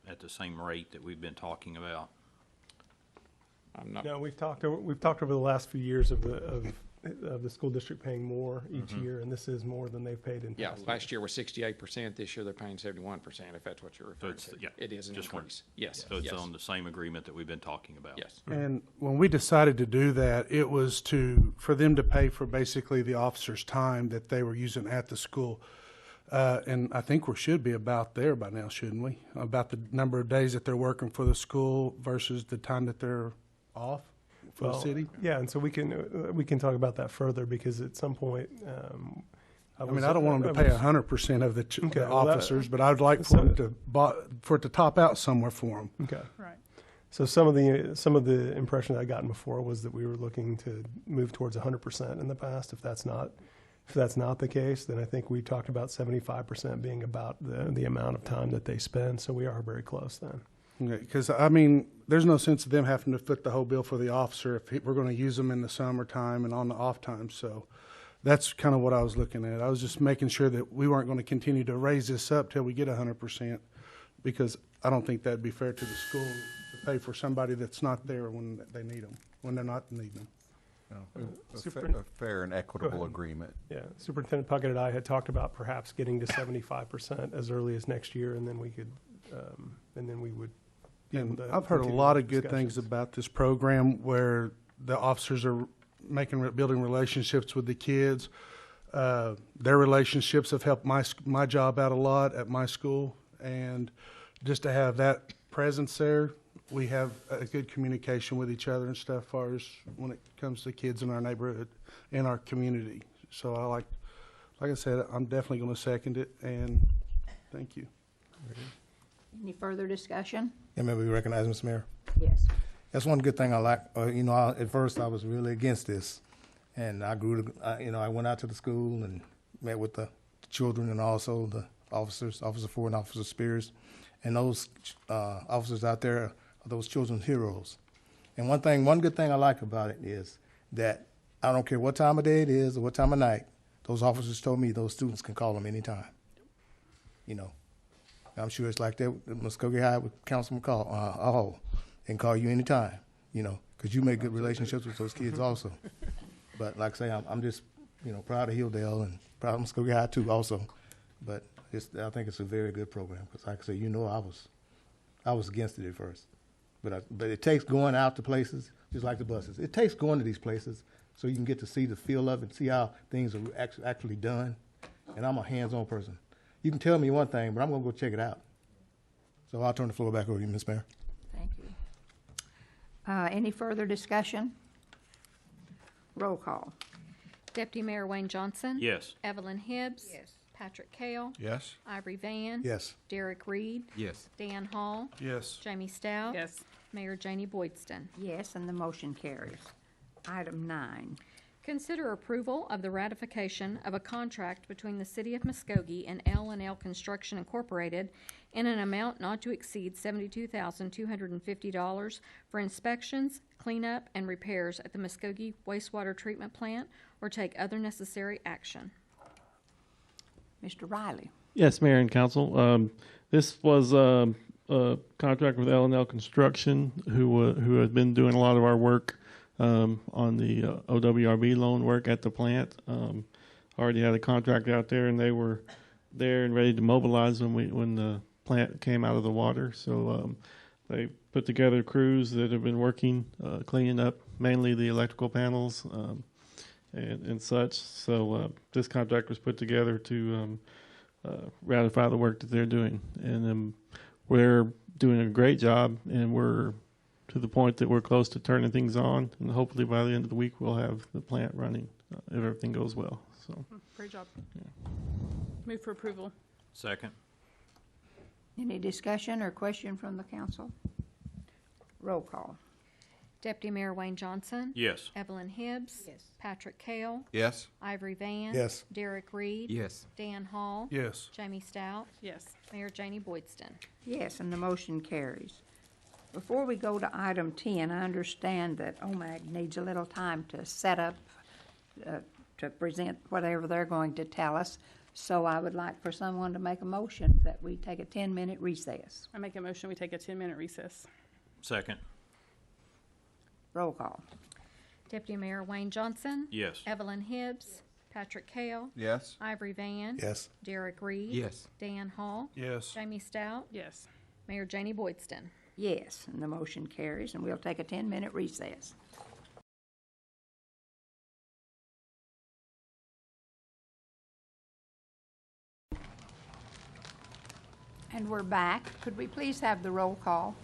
at the same rate that we've been talking about. I'm not, No, we've talked over the last few years of the school district paying more each year, and this is more than they've paid in yeah, past last year was 68%, this year they're paying 71%, if that's what you're referring it's- to. yeah, It is an just one. increase, yes, So it's yes, on the same agreement that we've been talking about. yes. And when we decided to do that, it was for them to pay for basically the officers' time that they were using at the school. And I think we should be about there by now, shouldn't we? About the number of days that they're working for the school versus the time that they're off for the Well, city. Yeah, and so we can talk about that further, because at some point, I mean, I don't want them to pay 100% of the Okay, the well, that- officers, but I'd like so- for it to top out somewhere for them. Okay. Right. So some of the impression I'd gotten before was that we were looking to move towards 100% in the past. If that's not the case, then I think we talked about 75% being about the amount of time that they spend. So we are very close then. Because, I mean, there's no sense of them having to foot the whole bill for the officer if we're going to use them in the summertime and on the off time. So that's kind of what I was looking at. I was just making sure that we weren't going to continue to raise this up till we get 100%, because I don't think that'd be fair to the school to pay for somebody that's not there when they need them, when they're not needing them. A fair and equitable ahead. agreement. Yeah, Superintendent Puckett and I had talked about perhaps getting to 75% as early as next year, and then we would be able And to I've heard a continue lot of good discussions. things about this program where the officers are building relationships with the kids. Their relationships have helped my job out a lot at my school, and just to have that presence there, we have a good communication with each other and stuff, as far as when it comes to kids in our neighborhood, in our community. So like I said, I'm definitely going to second it, and thank you. Any further discussion? Yeah, maybe we recognize, Mr. Mayor. Yes. That's one good thing I like. At first I was really against this, and I I went out to the school and met with the children and also the officers, Officer Ford and Officer Spears, and those officers out there are those children's heroes. And one good thing I like about it is that I don't care what time of day it is or what time of night, those officers told me those students can call them anytime. I'm sure it's like that with Muskogee High with Councilman Hall. They can call you anytime, because you make good relationships with those kids also. But like I say, I'm just, proud of Hilldale and proud of Muskogee High too also. But I think it's a very good program, because like I say, I was against it at first. But it takes going out to places, just like the buses. It takes going to these places so you can get to see the feel of it, see how things are actually done. And I'm a hands-on person. You can tell me one thing, but I'm going to go check it out. So I'll turn the floor back over to you, Ms. Mayor. Thank you. Any further discussion? Roll call. Deputy Mayor Wayne Johnson. Yes. Evelyn Hibbs. Yes. Patrick Kale. Yes? Ivory Van. Yes. Derek Reed. Yes. Dan Hall. Yes. Jamie Stout. Yes. Mayor Janie Boydston. Yes, and the motion carries. Item 9. Consider approval of the ratification of a contract between the City of Muskogee and L&L Construction Incorporated in an amount not to exceed $72,250 for inspections, cleanup, and repairs at the Muskogee wastewater treatment plant, or take other necessary action. Mr. Riley. Yes, Mayor and Council. This was a contract with L&L Construction, who had been doing a lot of our work on the OWRB loan work at the plant. Already had a contract out there, and they were there and ready to mobilize when the plant came out of the water. So they put together crews that have been working, cleaning up mainly the electrical panels and such. So this contract was put together to ratify the work that they're doing. And we're doing a great job, and we're to the point that we're close to turning things on, and hopefully by the end of the week we'll have the plant running if everything goes well. So, Great job. Move for approval. Second. Any discussion or question from the council? Roll call. Deputy Mayor Wayne Johnson. Yes. Evelyn Hibbs. Yes. Patrick Kale. Yes? Ivory Van. Yes. Derek Reed. Yes. Dan Hall. Yes. Jamie Stout. Yes. Mayor Janie Boydston. Yes, and the motion carries. Before we go to item 10, I understand that OMAG needs a little time to set up, to present whatever they're going to tell us. So I would like for someone to make a motion that we take a 10-minute recess. I make a motion we take a 10-minute recess. Second. Roll call. Deputy Mayor Wayne Johnson. Yes. Evelyn Hibbs. Patrick Kale. Yes. Ivory Van. Yes. Derek Reed. Yes. Dan Hall. Yes. Jamie Stout. Yes. Mayor Janie Boydston. Yes, and the motion carries, and we'll take a 10-minute recess. And we're back. Could we please have the roll call?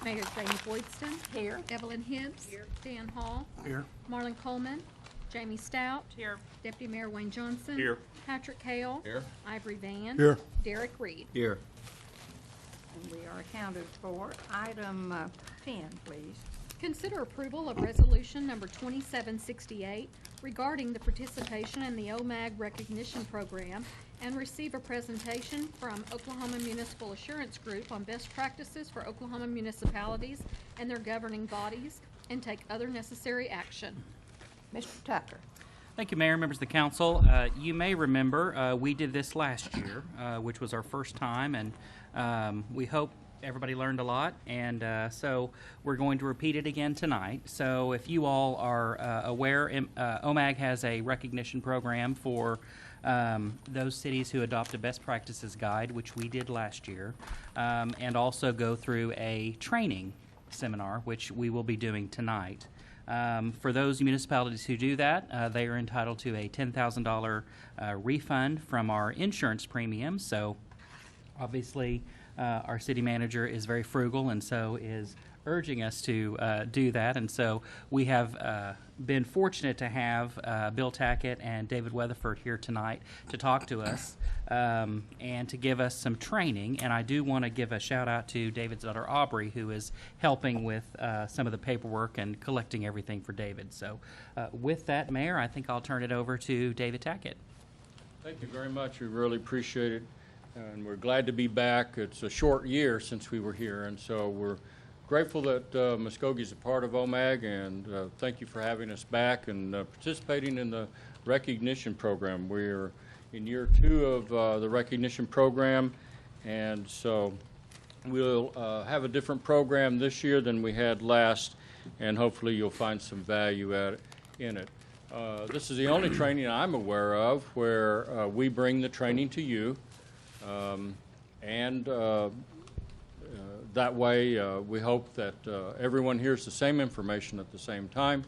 Mayor Janie Boydston. Here. Evelyn Hibbs. Here. Dan Hall. Here. Marlon Coleman. Jamie Stout. Here. Deputy Mayor Wayne Johnson. Here. Patrick Kale. Here. Ivory Van. Here. Derek Reed. Here. And we are accounted for. Item 10, please. Consider approval of resolution number 2768 regarding the participation in the OMAG recognition program and receive a presentation from Oklahoma Municipal Assurance Group on best practices for Oklahoma municipalities and their governing bodies and take other necessary action. Mr. Tucker. Thank you, Mayor, members of the council. You may remember we did this last year, which was our first time, and we hope everybody learned a lot, and so we're going to repeat it again tonight. So if you all are aware, OMAG has a recognition program for those cities who adopt a best practices guide, which we did last year, and also go through a training seminar, which we will be doing tonight. For those municipalities who do that, they are entitled to a $10,000 refund from our insurance premium. So obviously, our city manager is very frugal and so is urging us to do that. And so we have been fortunate to have Bill Tackett and David Weatherford here tonight to talk to us and to give us some training. And I do want to give a shout out to David's daughter Aubrey, who is helping with some of the paperwork and collecting everything for David. So with that, Mayor, I think I'll turn it over to David Tackett. Thank you very much. We really appreciate it. And we're glad to be back. It's a short year since we were here, and so we're grateful that Muskogee is a part of OMAG, and thank you for having us back and participating in the recognition program. We're in year 2 of the recognition program, and so we'll have a different program this year than we had last, and hopefully you'll find some value in it. This is the only training I'm aware of where we bring the training to you. That way, we hope that everyone hears the same information at the same time,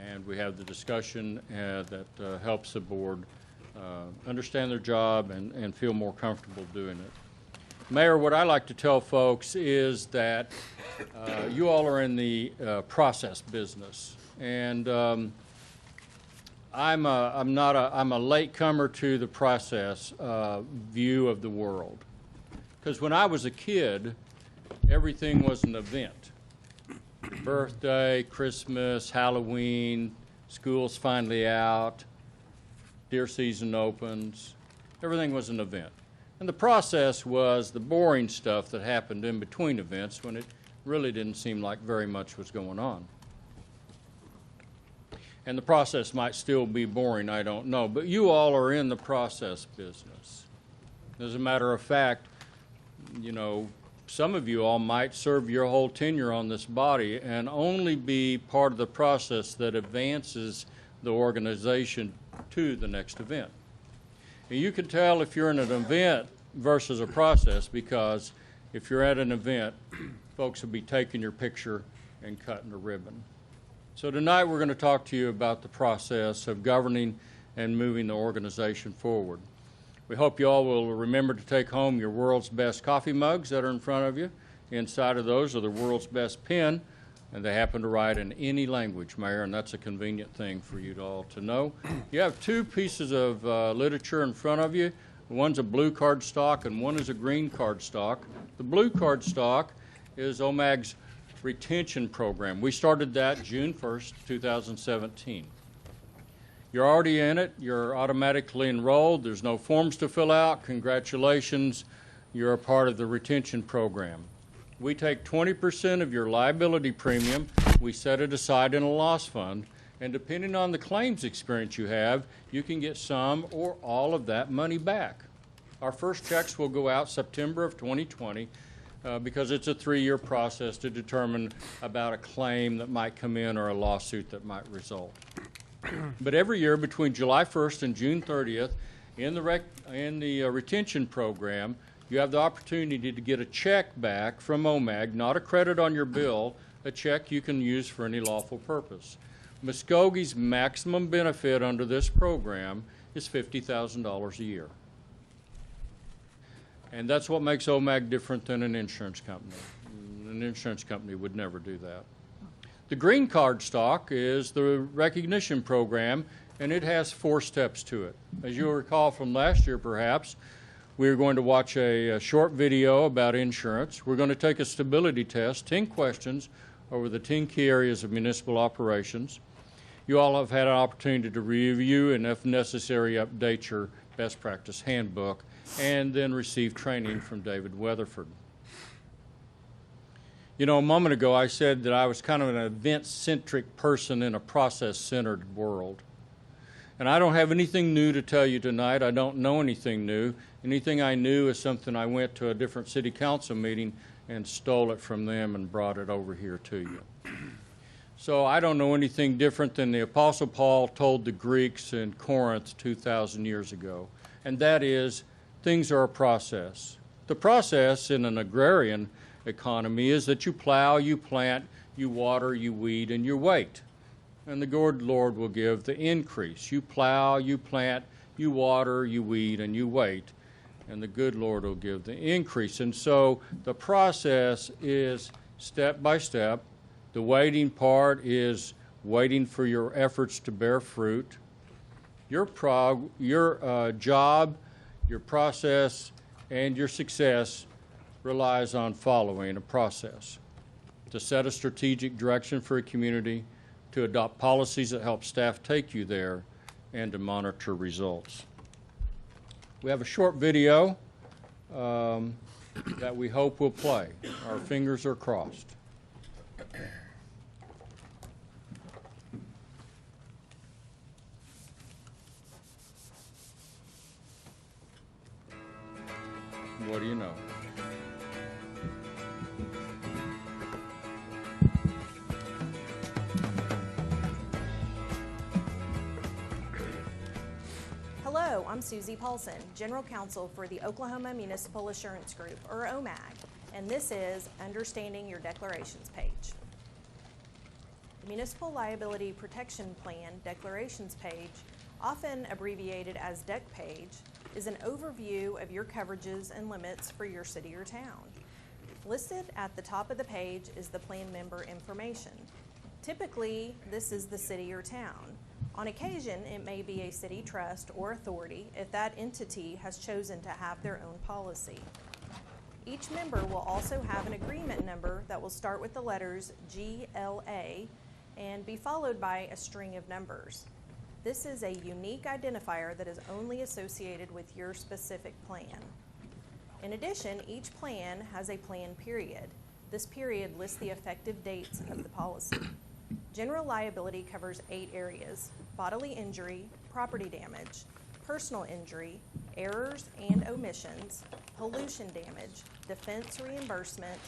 and we have the discussion that helps the board understand their job and feel more comfortable doing it. Mayor, what I like to tell folks is that you all are in the process business, and I'm a latecomer to the process view of the world. Because when I was a kid, everything was an event. Birthday, Christmas, Halloween, school's finally out, deer season opens. Everything was an event. And the process was the boring stuff that happened in between events when it really didn't seem like very much was going on. And the process might still be boring, I don't know. But you all are in the process business. As a matter of fact, you know, some of you all might serve your whole tenure on this body and only be part of the process that advances the organization to the next event. And you can tell if you're in an event versus a process, because if you're at an event, folks will be taking your picture and cutting the ribbon. So tonight we're going to talk to you about the process of governing and moving the organization forward. We hope you all will remember to take home your world's best coffee mugs that are in front of you. Inside of those are the world's best pen, and they happen to write in any language, Mayor, and that's a convenient thing for you all to know. You have 2 pieces of literature in front of you. One's a blue cardstock and one is a green cardstock. The blue cardstock is OMAG's retention program. We started that June 1st, 2017. You're already in it. You're automatically enrolled. There's no forms to fill out. Congratulations. You're a part of the retention program. We take 20% of your liability premium. We set it aside in a loss fund. And depending on the claims experience you have, you can get some or all of that money back. Our first checks will go out September of 2020. because it's a 3-year process to determine about a claim that might come in or a lawsuit that might result. But every year between July 1st and June 30th, in the retention program, you have the opportunity to get a check back from OMAG, not a credit on your bill, a check you can use for any lawful purpose. Muskogee's maximum benefit under this program is $50,000 a year. And that's what makes OMAG different than an insurance company. An insurance company would never do that. The green card stock is the recognition program, and it has 4 steps to it. As you'll recall from last year, perhaps, we are going to watch a short video about insurance. We're going to take a stability test, 10 questions over the 10 key areas of municipal operations. You all have had an opportunity to review and, if necessary, update your best practice handbook, and then receive training from David Weatherford. You know, a moment ago I said that I was kind of an event-centric person in a process-centered world. And I don't have anything new to tell you tonight. I don't know anything new. Anything I knew is something I went to a different city council meeting and stole it from them and brought it over here to you. So I don't know anything different than the Apostle Paul told the Greeks in Corinth 2,000 years ago, and that is things are a process. The process in an agrarian economy is that you plow, you plant, you water, you weed, and you wait. And the good Lord will give the increase. You plow, you plant, you water, you weed, and you wait. And the good Lord will give the increase. And so the process is step by step. The waiting part is waiting for your efforts to bear fruit. Your job, your process, and your success relies on following a process. To set a strategic direction for a community, to adopt policies that help staff take you there, and to monitor results. We have a short video that we hope will play. Our fingers are crossed. What do you know? Hello, I'm Susie Paulson, General Counsel for the Oklahoma Municipal Assurance Group, or OMAG, and this is Understanding Your Declarations page. The Municipal Liability Protection Plan Declarations page, often abbreviated as DEC page, is an overview of your coverages and limits for your city or town. Listed at the top of the page is the plan member information. Typically, this is the city or town. On occasion, it may be a city trust or authority if that entity has chosen to have their own policy. Each member will also have an agreement number that will start with the letters GLA and be followed by a string of numbers. This is a unique identifier that is only associated with your specific plan. In addition, each plan has a plan period. This period lists the effective dates of the policy. General liability covers 8 areas: bodily injury, property damage, personal injury, errors and omissions, pollution damage, defense reimbursement,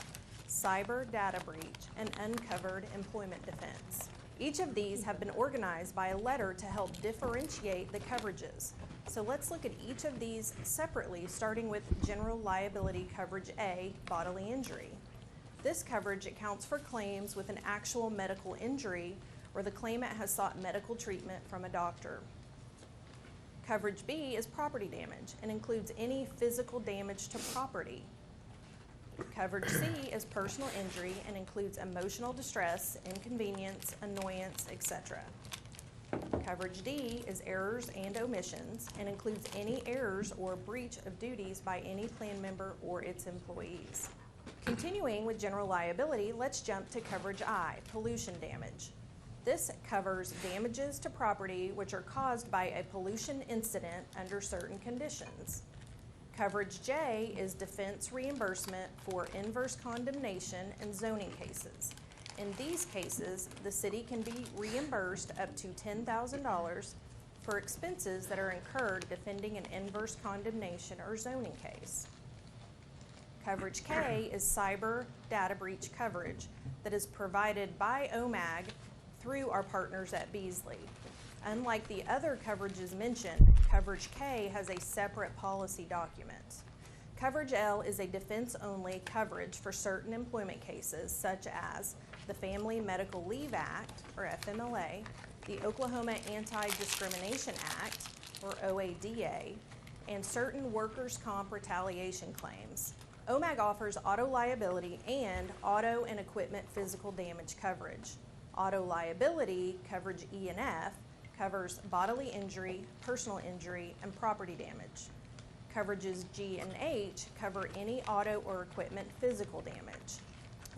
cyber data breach, and uncovered employment defense. Each of these have been organized by a letter to help differentiate the coverages. So let's look at each of these separately, starting with general liability coverage A, bodily injury. This coverage accounts for claims with an actual medical injury where the claimant has sought medical treatment from a doctor. Coverage B is property damage and includes any physical damage to property. Coverage C is personal injury and includes emotional distress, inconvenience, annoyance, etc. Coverage D is errors and omissions and includes any errors or breach of duties by any plan member or its employees. Continuing with general liability, let's jump to coverage I, pollution damage. This covers damages to property which are caused by a pollution incident under certain conditions. Coverage J is defense reimbursement for inverse condemnation and zoning cases. In these cases, the city can be reimbursed up to $10,000 for expenses that are incurred defending an inverse condemnation or zoning case. Coverage K is cyber data breach coverage that is provided by OMAG through our partners at Beasley. Unlike the other coverages mentioned, Coverage K has a separate policy document. Coverage L is a defense-only coverage for certain employment cases, such as the Family Medical Leave Act, or FMLA, the Oklahoma Anti-Discrimination Act, or OADA, and certain workers' comp retaliation claims. OMAG offers auto liability and auto and equipment physical damage coverage. Auto liability, coverage E and F, covers bodily injury, personal injury, and property damage. Coverages G and H cover any auto or equipment physical damage.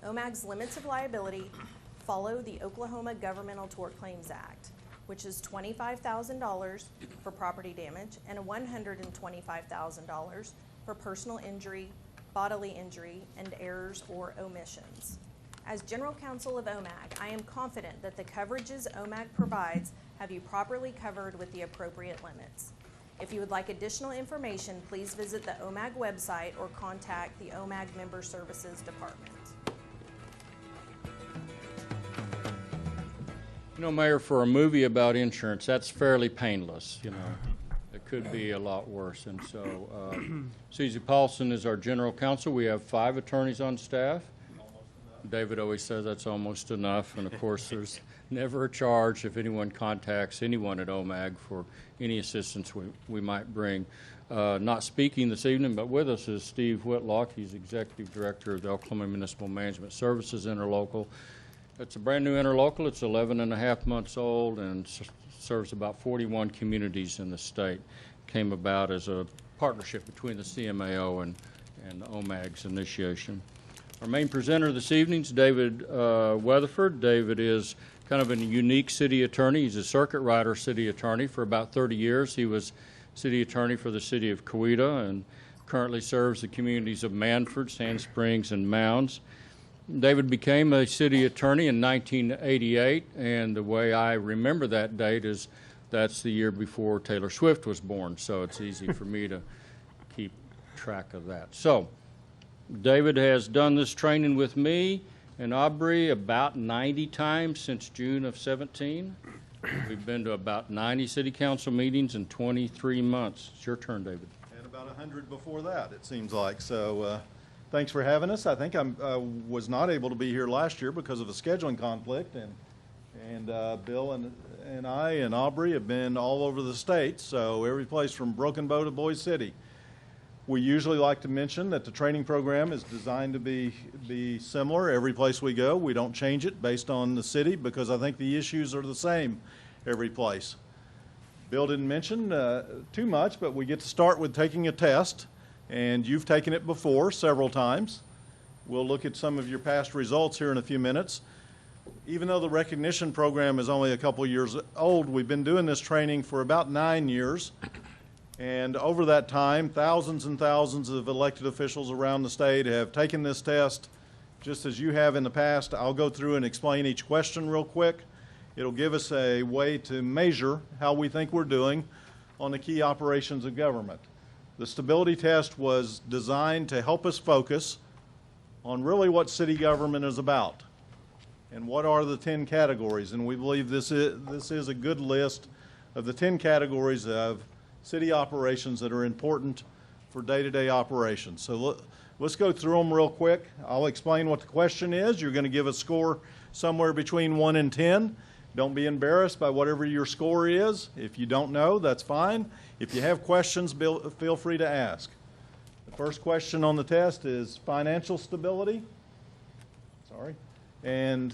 OMAG's limits of liability follow the Oklahoma Governmental Tort Claims Act, which is $25,000 for property damage and $125,000 for personal injury, bodily injury, and errors or omissions. As General Counsel of OMAG, I am confident that the coverages OMAG provides have you properly covered with the appropriate limits. If you would like additional information, please visit the OMAG website or contact the OMAG Member Services Department. You know, Mayor, for a movie about insurance, that's fairly painless, you know. It could be a lot worse. And so Susie Paulson is our general counsel. We have 5 attorneys on staff. David always says that's almost enough. And, of course, there's never a charge if anyone contacts anyone at OMAG for any assistance we might bring. Not speaking this evening, but with us is Steve Whitlock. He's Executive Director of the Oklahoma Municipal Management Services Interlocal. It's a brand new interlocal. It's 11 and a half months old and serves about 41 communities in the state. Came about as a partnership between the CMAO and OMAG's initiation. Our main presenter this evening is David Weatherford. David is kind of a unique city attorney. He's a circuit rider city attorney for about 30 years. He was city attorney for the city of Coweta and currently serves the communities of Manford, Sand Springs, and Mounds. David became a city attorney in 1988, and the way I remember that date is that's the year before Taylor Swift was born, so it's easy for me to keep track of that. So, David has done this training with me and Aubrey about 90 times since June of 17. We've been to about 90 city council meetings in 23 months. It's your turn, David. And about 100 before that, it seems like. So thanks for having us. I think I was not able to be here last year because of a scheduling conflict, and Bill and I and Aubrey have been all over the state, so every place from Broken Bow to Boise City. We usually like to mention that the training program is designed to be similar every place we go. We don't change it based on the city because I think the issues are the same every place. Bill didn't mention too much, but we get to start with taking a test, and you've taken it before several times. We'll look at some of your past results here in a few minutes. Even though the recognition program is only a couple years old, we've been doing this training for about 9 years. And over that time, thousands and thousands of elected officials around the state have taken this test, just as you have in the past. I'll go through and explain each question real quick. It'll give us a way to measure how we think we're doing on the key operations of government. The stability test was designed to help us focus on really what city government is about and what are the 10 categories. And we believe this is a good list of the 10 categories of city operations that are important for day-to-day operations. So let's go through them real quick. I'll explain what the question is. You're going to give a score somewhere between 1 and 10. Don't be embarrassed by whatever your score is. If you don't know, that's fine. If you have questions, feel free to ask. The first question on the test is financial stability. Sorry. And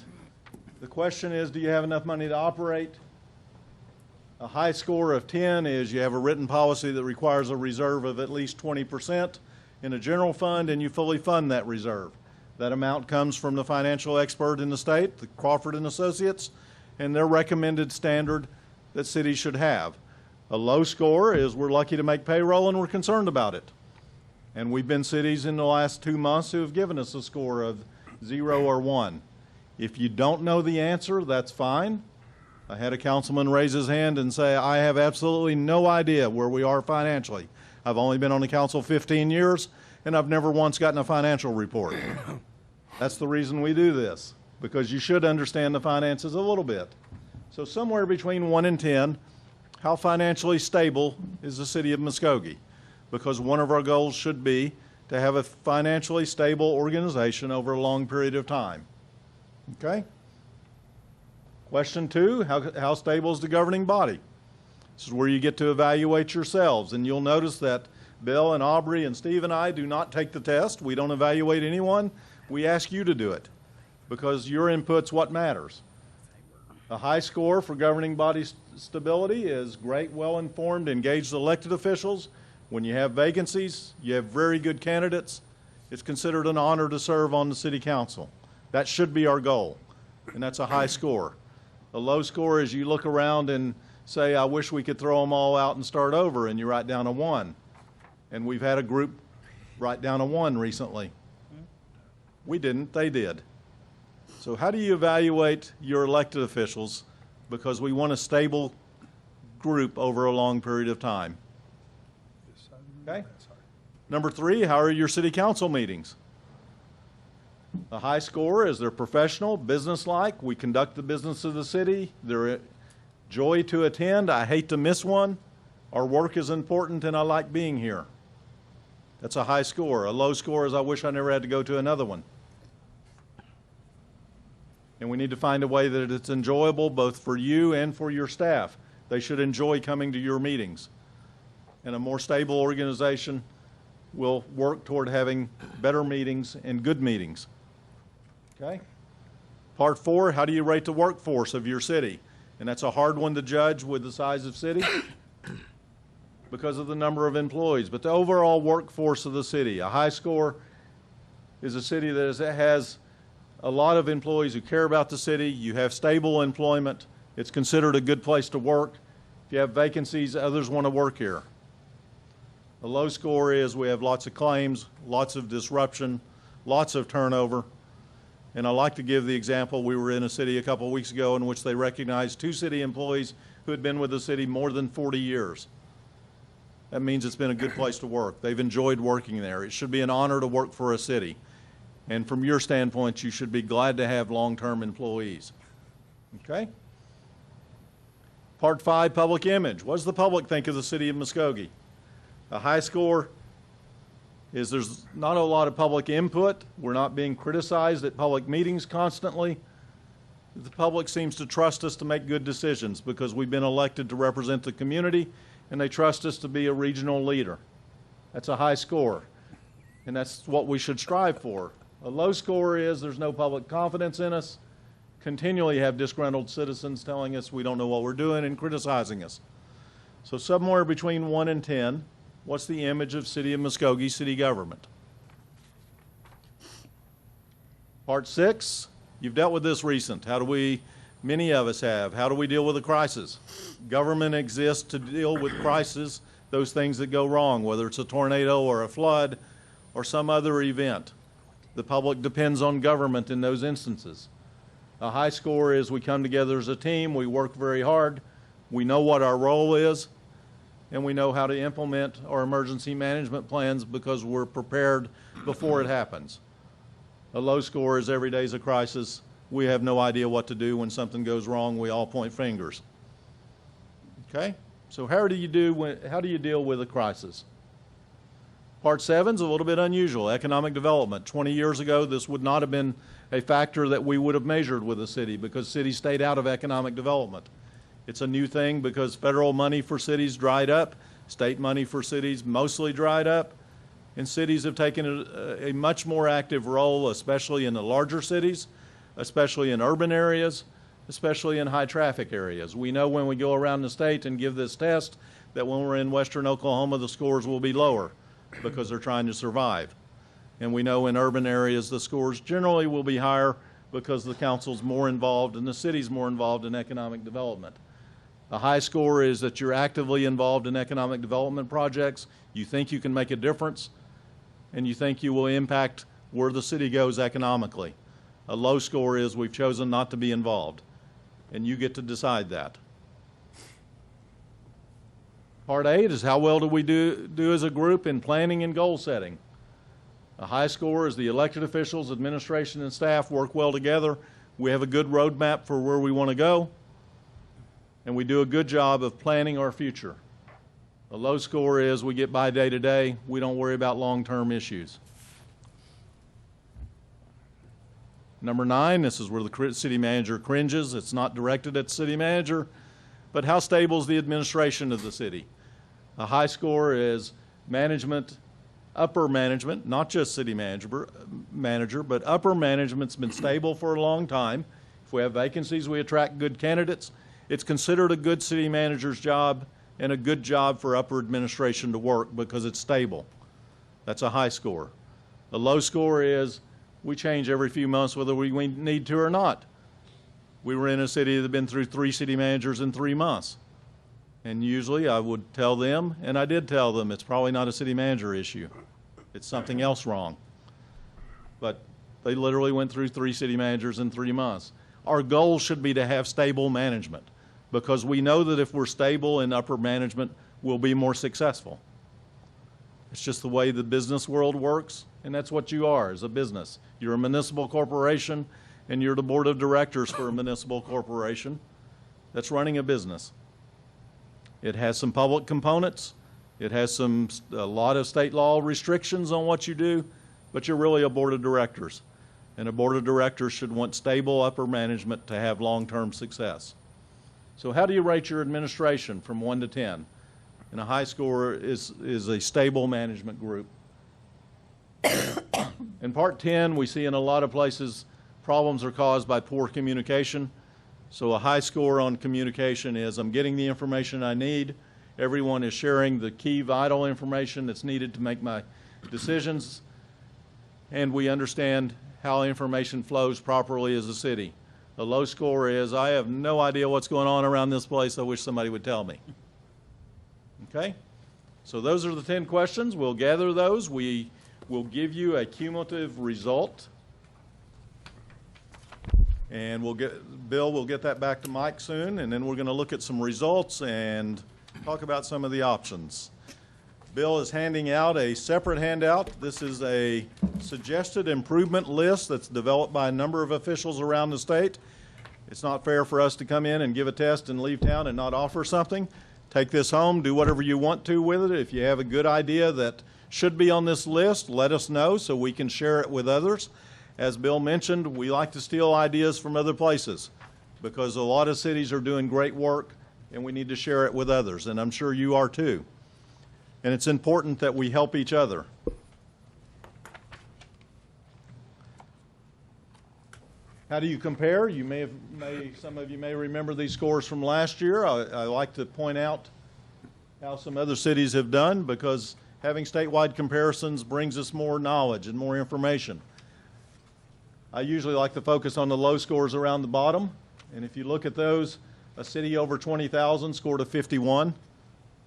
the question is, do you have enough money to operate? A high score of 10 is you have a written policy that requires a reserve of at least 20% in a general fund, and you fully fund that reserve. That amount comes from the financial expert in the state, the Crawford and Associates, and their recommended standard that cities should have. A low score is we're lucky to make payroll and we're concerned about it. And we've been cities in the last 2 months who have given us a score of 0 or 1. If you don't know the answer, that's fine. I had a councilman raise his hand and say, I have absolutely no idea where we are financially. I've only been on the council 15 years, and I've never once gotten a financial report. That's the reason we do this, because you should understand the finances a little bit. So somewhere between 1 and 10, how financially stable is the city of Muskogee? Because one of our goals should be to have a financially stable organization over a long period of time. Okay? Question 2, how stable is the governing body? This is where you get to evaluate yourselves, and you'll notice that Bill and Aubrey and Steve and I do not take the test. We don't evaluate anyone. We ask you to do it, because your input's what matters. A high score for governing body stability is great, well-informed, engaged elected officials. When you have vacancies, you have very good candidates. It's considered an honor to serve on the city council. That should be our goal, and that's a high score. A low score is you look around and say, I wish we could throw them all out and start over, and you write down a 1. And we've had a group write down a 1 recently. We didn't, they did. So how do you evaluate your elected officials? Because we want a stable group over a long period of time. Okay? Number 3, how are your city council meetings? A high score is they're professional, businesslike. We conduct the business of the city. They're a joy to attend. I hate to miss one. Our work is important and I like being here. That's a high score. A low score is I wish I never had to go to another one. And we need to find a way that it's enjoyable both for you and for your staff. They should enjoy coming to your meetings. And a more stable organization will work toward having better meetings and good meetings. Okay? Part 4, how do you rate the workforce of your city? And that's a hard one to judge with the size of city because of the number of employees. But the overall workforce of the city, a high score is a city that has a lot of employees who care about the city. You have stable employment. It's considered a good place to work. If you have vacancies, others want to work here. A low score is we have lots of claims, lots of disruption, lots of turnover. And I like to give the example, we were in a city a couple of weeks ago in which they recognized 2 city employees who had been with the city more than 40 years. That means it's been a good place to work. They've enjoyed working there. It should be an honor to work for a city. And from your standpoint, you should be glad to have long-term employees. Okay? Part 5, public image. What does the public think of the city of Muskogee? A high score is there's not a lot of public input. We're not being criticized at public meetings constantly. The public seems to trust us to make good decisions because we've been elected to represent the community, and they trust us to be a regional leader. That's a high score, and that's what we should strive for. A low score is there's no public confidence in us. Continually have disgruntled citizens telling us we don't know what we're doing and criticizing us. So somewhere between 1 and 10, what's the image of City of Muskogee city government? Part 6, you've dealt with this recent. Many of us have. How do we deal with a crisis? Government exists to deal with crises, those things that go wrong, whether it's a tornado or a flood or some other event. The public depends on government in those instances. A high score is we come together as a team, we work very hard, we know what our role is, and we know how to implement our emergency management plans because we're prepared before it happens. A low score is every day's a crisis. We have no idea what to do when something goes wrong. We all point fingers. Okay? So how do you deal with a crisis? Part 7 is a little bit unusual, economic development. 20 years ago, this would not have been a factor that we would have measured with a city because cities stayed out of economic development. It's a new thing because federal money for cities dried up, state money for cities mostly dried up, and cities have taken a much more active role, especially in the larger cities, especially in urban areas, especially in high traffic areas. We know when we go around the state and give this test that when we're in western Oklahoma, the scores will be lower because they're trying to survive. And we know in urban areas the scores generally will be higher because the council's more involved and the city's more involved in economic development. A high score is that you're actively involved in economic development projects, you think you can make a difference, and you think you will impact where the city goes economically. A low score is we've chosen not to be involved, and you get to decide that. Part 8 is how well do we do as a group in planning and goal setting. A high score is the elected officials, administration, and staff work well together. We have a good roadmap for where we want to go, and we do a good job of planning our future. A low score is we get by day to day. We don't worry about long-term issues. Number 9, this is where the city manager cringes. It's not directed at the city manager, but how stable is the administration of the city? A high score is management, upper management, not just city manager, but upper management's been stable for a long time. If we have vacancies, we attract good candidates. It's considered a good city manager's job and a good job for upper administration to work because it's stable. That's a high score. A low score is we change every few months whether we need to or not. We were in a city that had been through 3 city managers in 3 months. And usually I would tell them, and I did tell them, it's probably not a city manager issue. It's something else wrong. But they literally went through 3 city managers in 3 months. Our goal should be to have stable management because we know that if we're stable in upper management, we'll be more successful. It's just the way the business world works, and that's what you are as a business. You're a municipal corporation, and you're the board of directors for a municipal corporation that's running a business. It has some public components. It has a lot of state law restrictions on what you do, but you're really a board of directors. And a board of directors should want stable upper management to have long-term success. So how do you rate your administration from 1 to 10? And a high score is a stable management group. In part 10, we see in a lot of places problems are caused by poor communication. So a high score on communication is I'm getting the information I need. Everyone is sharing the key vital information that's needed to make my decisions. And we understand how information flows properly as a city. A low score is I have no idea what's going on around this place. I wish somebody would tell me. Okay? So those are the 10 questions. We'll gather those. We will give you a cumulative result. And Bill will get that back to Mike soon, and then we're going to look at some results and talk about some of the options. Bill is handing out a separate handout. This is a suggested improvement list that's developed by a number of officials around the state. It's not fair for us to come in and give a test and leave town and not offer something. Take this home, do whatever you want to with it. If you have a good idea that should be on this list, let us know so we can share it with others. As Bill mentioned, we like to steal ideas from other places because a lot of cities are doing great work and we need to share it with others, and I'm sure you are too. And it's important that we help each other. How do you compare? Some of you may remember these scores from last year. I like to point out how some other cities have done because having statewide comparisons brings us more knowledge and more information. I usually like to focus on the low scores around the bottom, and if you look at those, a city over 20,000 scored a 51.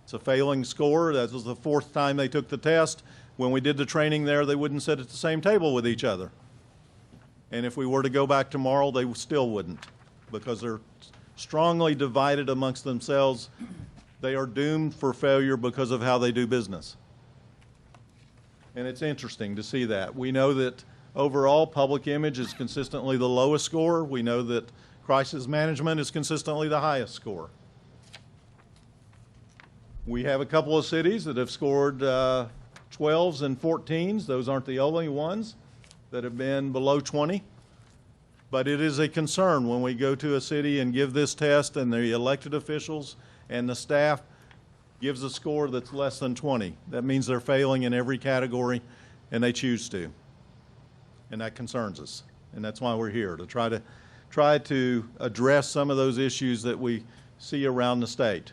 It's a failing score. That was the 4th time they took the test. When we did the training there, they wouldn't sit at the same table with each other. And if we were to go back tomorrow, they still wouldn't because they're strongly divided amongst themselves. They are doomed for failure because of how they do business. And it's interesting to see that. We know that overall, public image is consistently the lowest score. We know that crisis management is consistently the highest score. We have a couple of cities that have scored 12s and 14s. Those aren't the only ones that have been below 20. But it is a concern when we go to a city and give this test and the elected officials and the staff gives a score that's less than 20. That means they're failing in every category and they choose to. And that concerns us. And that's why we're here, to try to address some of those issues that we see around the state.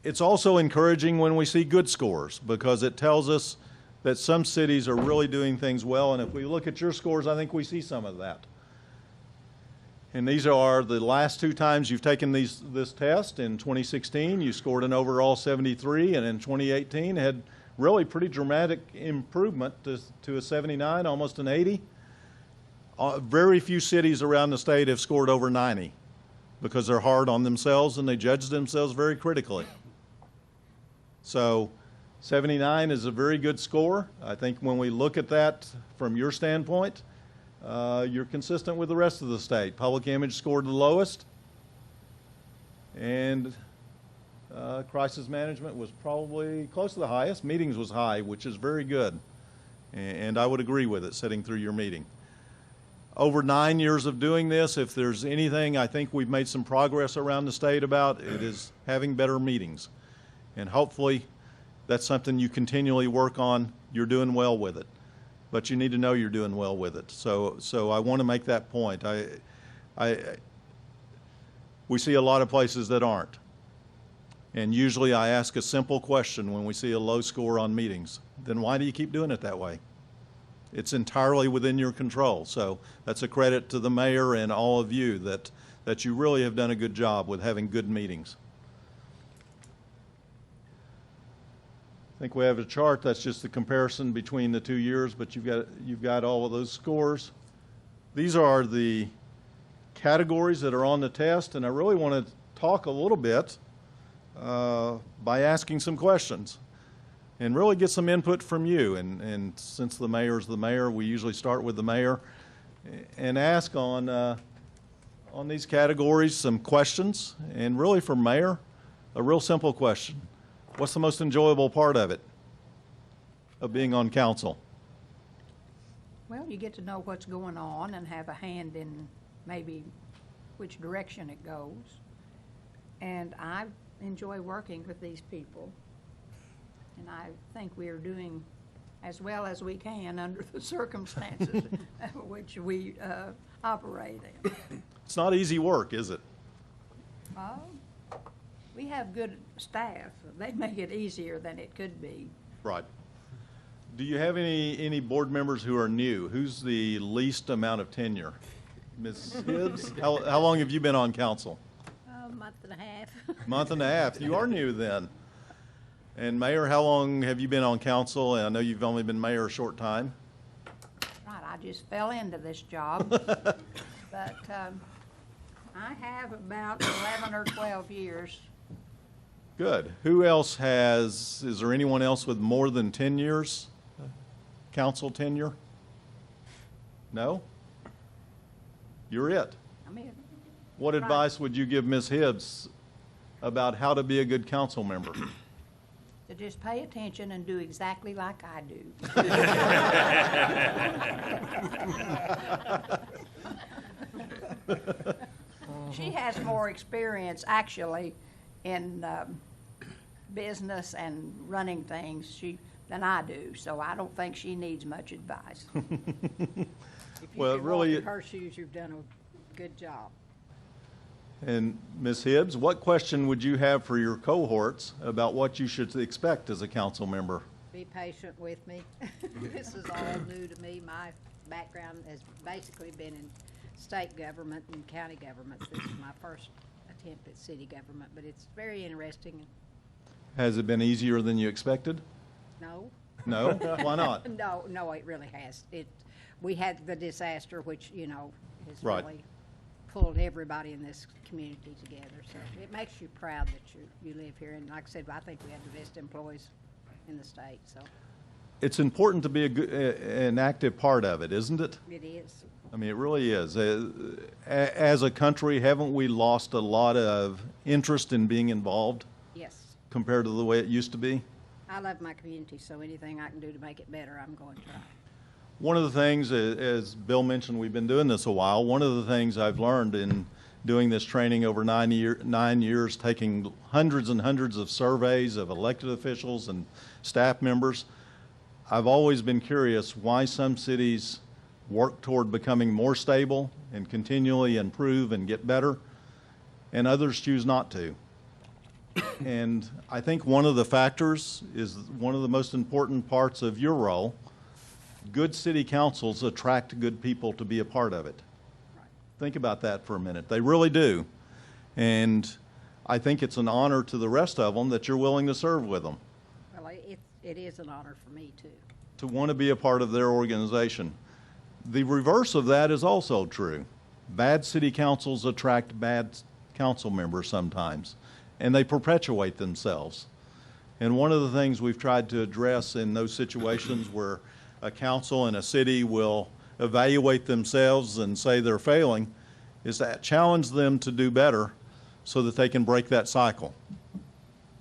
It's also encouraging when we see good scores because it tells us that some cities are really doing things well. And if we look at your scores, I think we see some of that. And these are the last 2 times you've taken this test. In 2016, you scored an overall 73, and in 2018 had really pretty dramatic improvement to a 79, almost an 80. Very few cities around the state have scored over 90 because they're hard on themselves and they judge themselves very critically. So 79 is a very good score. I think when we look at that from your standpoint, you're consistent with the rest of the state. Public image scored the lowest, and crisis management was probably close to the highest. Meetings was high, which is very good, and I would agree with it sitting through your meeting. Over 9 years of doing this, if there's anything I think we've made some progress around the state about, it is having better meetings. And hopefully that's something you continually work on. You're doing well with it, but you need to know you're doing well with it. So I want to make that point. We see a lot of places that aren't. And usually I ask a simple question when we see a low score on meetings. Then why do you keep doing it that way? It's entirely within your control. So that's a credit to the mayor and all of you that you really have done a good job with having good meetings. I think we have a chart that's just the comparison between the 2 years, but you've got all of those scores. These are the categories that are on the test, and I really want to talk a little bit by asking some questions and really get some input from you. And since the mayor's the mayor, we usually start with the mayor and ask on these categories some questions. And really for mayor, a real simple question. What's the most enjoyable part of it, of being on council? Well, you get to know what's going on and have a hand in maybe which direction it goes. And I enjoy working with these people. And I think we are doing as well as we can under the circumstances which we operate in. It's not easy work, is it? We have good staff. They make it easier than it could be. Right. Do you have any board members who are new? Who's the least amount of tenure? Ms. Hibbs, how long have you been on council? A month and a half. Month and a half. You are new then. And Mayor, how long have you been on council? And I know you've only been mayor a short time. Right, I just fell into this job. But I have about 11 or 12 years. Good. Who else is there anyone else with more than 10 years council tenure? No? You're it. I'm it. What advice would you give Ms. Hibbs about how to be a good council member? To just pay attention and do exactly like I do. She has more experience actually in business and running things than I do, so I don't think she needs much advice. If you Well, could really, walk in her shoes, you've done a good job. And Ms. Hibbs, what question would you have for your cohorts about what you should expect as a council member? Be patient with me. This is all new to me. My background has basically been in state government and county governments. This is my first attempt at city government, but it's very interesting. Has it been easier than you expected? No. No? Why not? No, it really has. We had the disaster, which, has Right. really pulled everybody in this community together. So it makes you proud that you live here. And like I said, I think we have the best employees in the state. So It's important to be an active part of it, isn't it? it is. I mean, it really is. As a country, haven't we lost a lot of interest in being involved Yes. compared to the way it used to be? I love my community, so anything I can do to make it better, I'm going to try. One of the things, as Bill mentioned, we've been doing this a while. One of the things I've learned in doing this training over 9 years, taking hundreds and hundreds of surveys of elected officials and staff members, I've always been curious why some cities work toward becoming more stable and continually improve and get better, and others choose not to. And I think one of the factors is one of the most important parts of your role. Good city councils attract good people to be a part of it. Think about that for a minute. They really do. And I think it's an honor to the rest of them that you're willing to serve with them, Well, it is an honor for me, too. to want to be a part of their organization. The reverse of that is also true. Bad city councils attract bad council members sometimes, and they perpetuate themselves. And one of the things we've tried to address in those situations where a council and a city will evaluate themselves and say they're failing is to challenge them to do better so that they can break that cycle.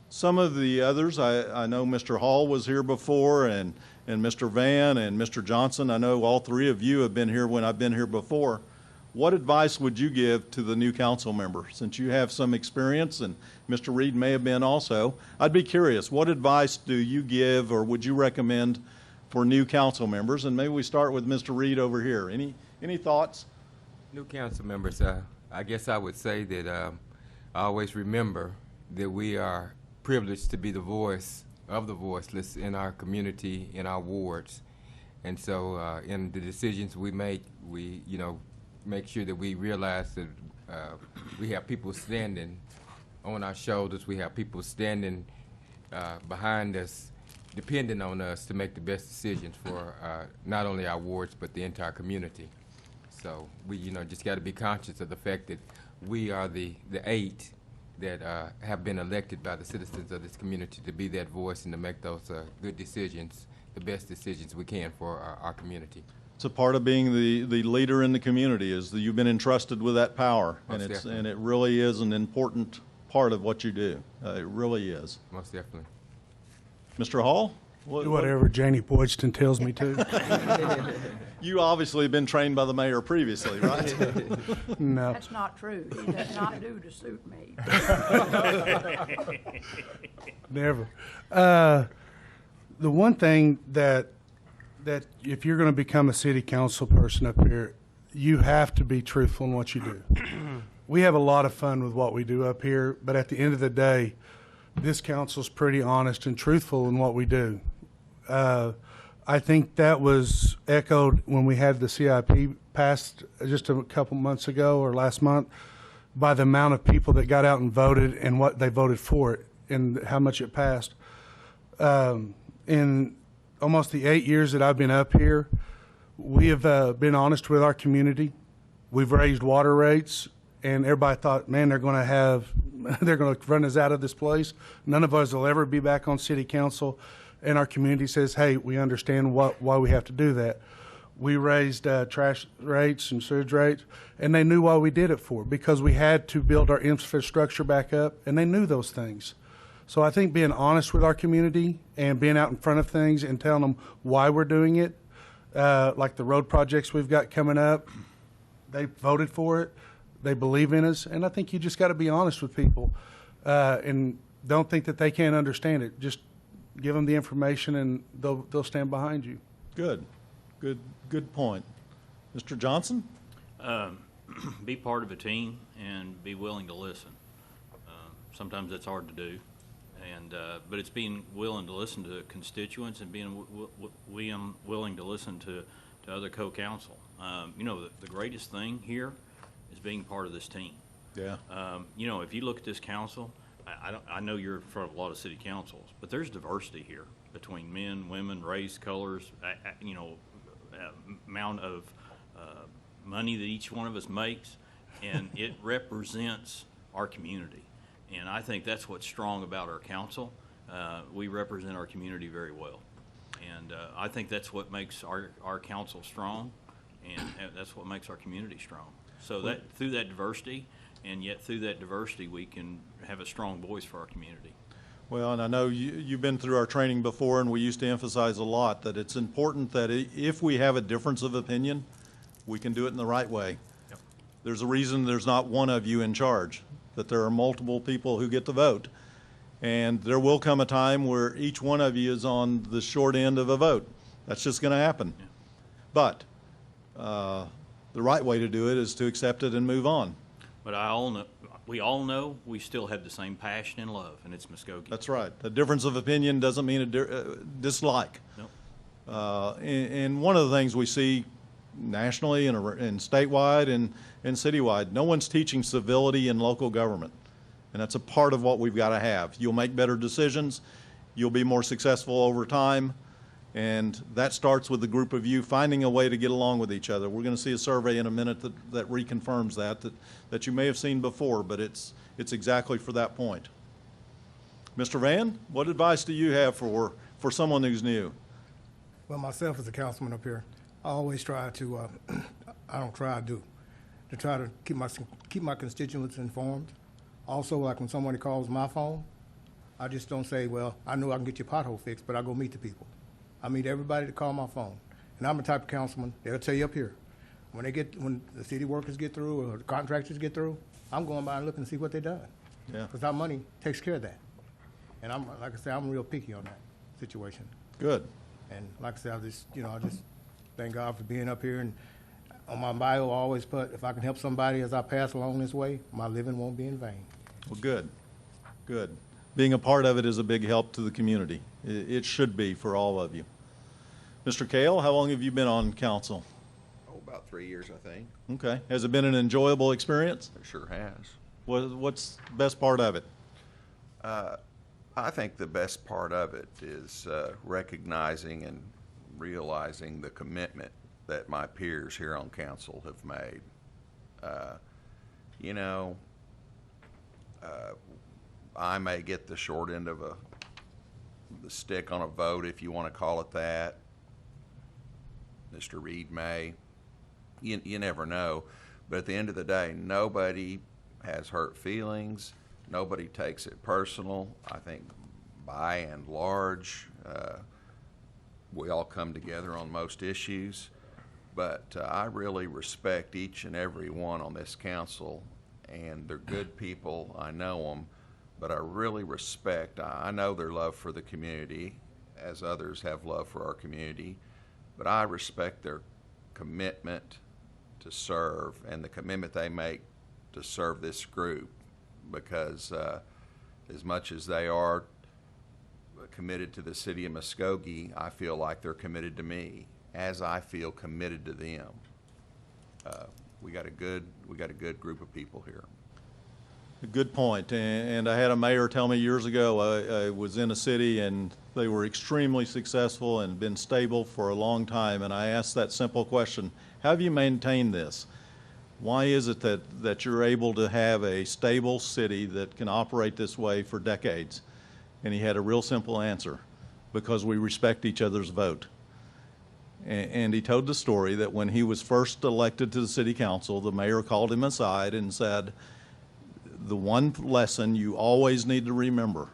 Some of the others, I know Mr. Hall was here before, and Mr. Van and Mr. Johnson. I know all three of you have been here when I've been here before. What advice would you give to the new council member? Since you have some experience, and Mr. Reed may have been also, I'd be curious, what advice do you give or would you recommend for new council members? And maybe we start with Mr. Reed over here. Any thoughts? New council members, I guess I would say that I always remember that we are privileged to be the voice of the voiceless in our community, in our wards. And so in the decisions we make, we, make sure that we realize that we have people standing on our shoulders. We have people standing behind us, depending on us to make the best decisions for not only our wards, but the entire community. So we, just got to be conscious of the fact that we are the 8 that have been elected by the citizens of this community to be that voice and to make those good decisions, the best decisions we can for our community. It's a part of being the leader in the community, is that you've been entrusted with that power, and it really is an important part of what you do. It really is. Most definitely. Mr. Hall? Do whatever Janie Boydston tells me to. You obviously have been trained by the mayor previously, right? No. That's not true. He does not do to suit me. Never. The one thing that if you're going to become a city council person up here, you have to be truthful in what you do. We have a lot of fun with what we do up here, but at the end of the day, this council's pretty honest and truthful in what we do. I think that was echoed when we had the CIP passed just a couple months ago or last month by the amount of people that got out and voted and what they voted for it and how much it passed. In almost the 8 years that I've been up here, we have been honest with our community. We've raised water rates, and everybody thought, man, they're going to run us out of this place. None of us will ever be back on city council. And our community says, hey, we understand why we have to do that. We raised trash rates and sewage rates, and they knew why we did it for, because we had to build our infrastructure back up, and they knew those things. So I think being honest with our community and being out in front of things and telling them why we're doing it, like the road projects we've got coming up, they voted for it, they believe in us, and I think you just got to be honest with people and don't think that they can't understand it. Just give them the information, and they'll stand behind you. Good point. Mr. Johnson? Be part of a team and be willing to listen. Sometimes that's hard to do, but it's being willing to listen to constituents and being willing to listen to other co-counsel. The greatest thing here is being part of this team. Yeah. If you look at this council, I know you're in front of a lot of city councils, but there's diversity here between men, women, race, colors, amount of money that each one of us makes, and it represents our community. And I think that's what's strong about our council. We represent our community very well. And I think that's what makes our council strong, and that's what makes our community strong. So that through that diversity, and yet through that diversity, we can have a strong voice for our community. Well, and I know you've been through our training before, and we used to emphasize a lot that it's important that if we have a difference of opinion, we can do it in the right way. Yep. There's a reason there's not one of you in charge, that there are multiple people who get to vote. And there will come a time where each one of you is on the short end of a vote. That's just going to happen. Yeah. But the right way to do it is to accept it and move on. But we all know we still have the same passion and love, and it's Muskogee. That's right. A difference of opinion doesn't mean a dislike. Nope. And one of the things we see nationally and statewide and citywide, no one's teaching civility in local government. And that's a part of what we've got to have. You'll make better decisions. You'll be more successful over time. And that starts with the group of you finding a way to get along with each other. We're going to see a survey in a minute that reconfirms that you may have seen before, but it's exactly for that point. Mr. Van, what advice do you have for someone who's new? Well, myself as a councilman up here, I always try to, I don't try, I do, to try to keep my constituents informed. Also, like when somebody calls my phone, I just don't say, well, I know I can get your pothole fixed, but I go meet the people. I meet everybody that call my phone. And I'm the type of councilman, they'll tell you up here, when the city workers get through or the contractors get through, I'm going by and looking to see what they done. Yeah. Because our money takes care of that. And like I said, I'm real picky on that situation. Good. And like I said, I just thank God for being up here. And on my bio, I always put, if I can help somebody as I pass along this way, my living won't be in vain. Well, good. Good. Being a part of it is a big help to the community. It should be for all of you. Mr. Kale, how long have you been on council? Oh, about 3 years, I think. Okay. Has it been an enjoyable experience? It sure has. What's the best part of it? I think the best part of it is recognizing and realizing the commitment that my peers here on council have made. I may get the short end of the stick on a vote, if you want to call it that. Mr. Reed may. You never know. But at the end of the day, nobody has hurt feelings. Nobody takes it personal. I think by and large, we all come together on most issues. But I really respect each and every one on this council, and they're good people. I know them, but I really respect, I know their love for the community, as others have love for our community, but I respect their commitment to serve and the commitment they make to serve this group, because as much as they are committed to the city of Muskogee, I feel like they're committed to me, as I feel committed to them. We got a good group of people here. A good point. And I had a mayor tell me years ago, I was in a city and they were extremely successful and been stable for a long time. And I asked that simple question, how have you maintained this? Why is it that you're able to have a stable city that can operate this way for decades? And he had a real simple answer: because we respect each other's vote. And he told the story that when he was first elected to the city council, the mayor called him aside and said, the one lesson you always need to remember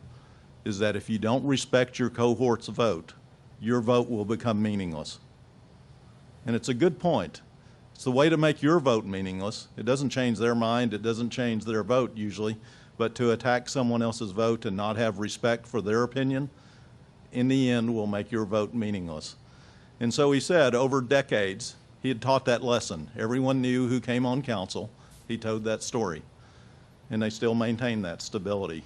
is that if you don't respect your cohort's vote, your vote will become meaningless. And it's a good point. It's the way to make your vote meaningless. It doesn't change their mind, it doesn't change their vote usually, but to attack someone else's vote and not have respect for their opinion, in the end will make your vote meaningless. And so he said over decades, he had taught that lesson. Everyone knew who came on council. He told that story. And they still maintain that stability.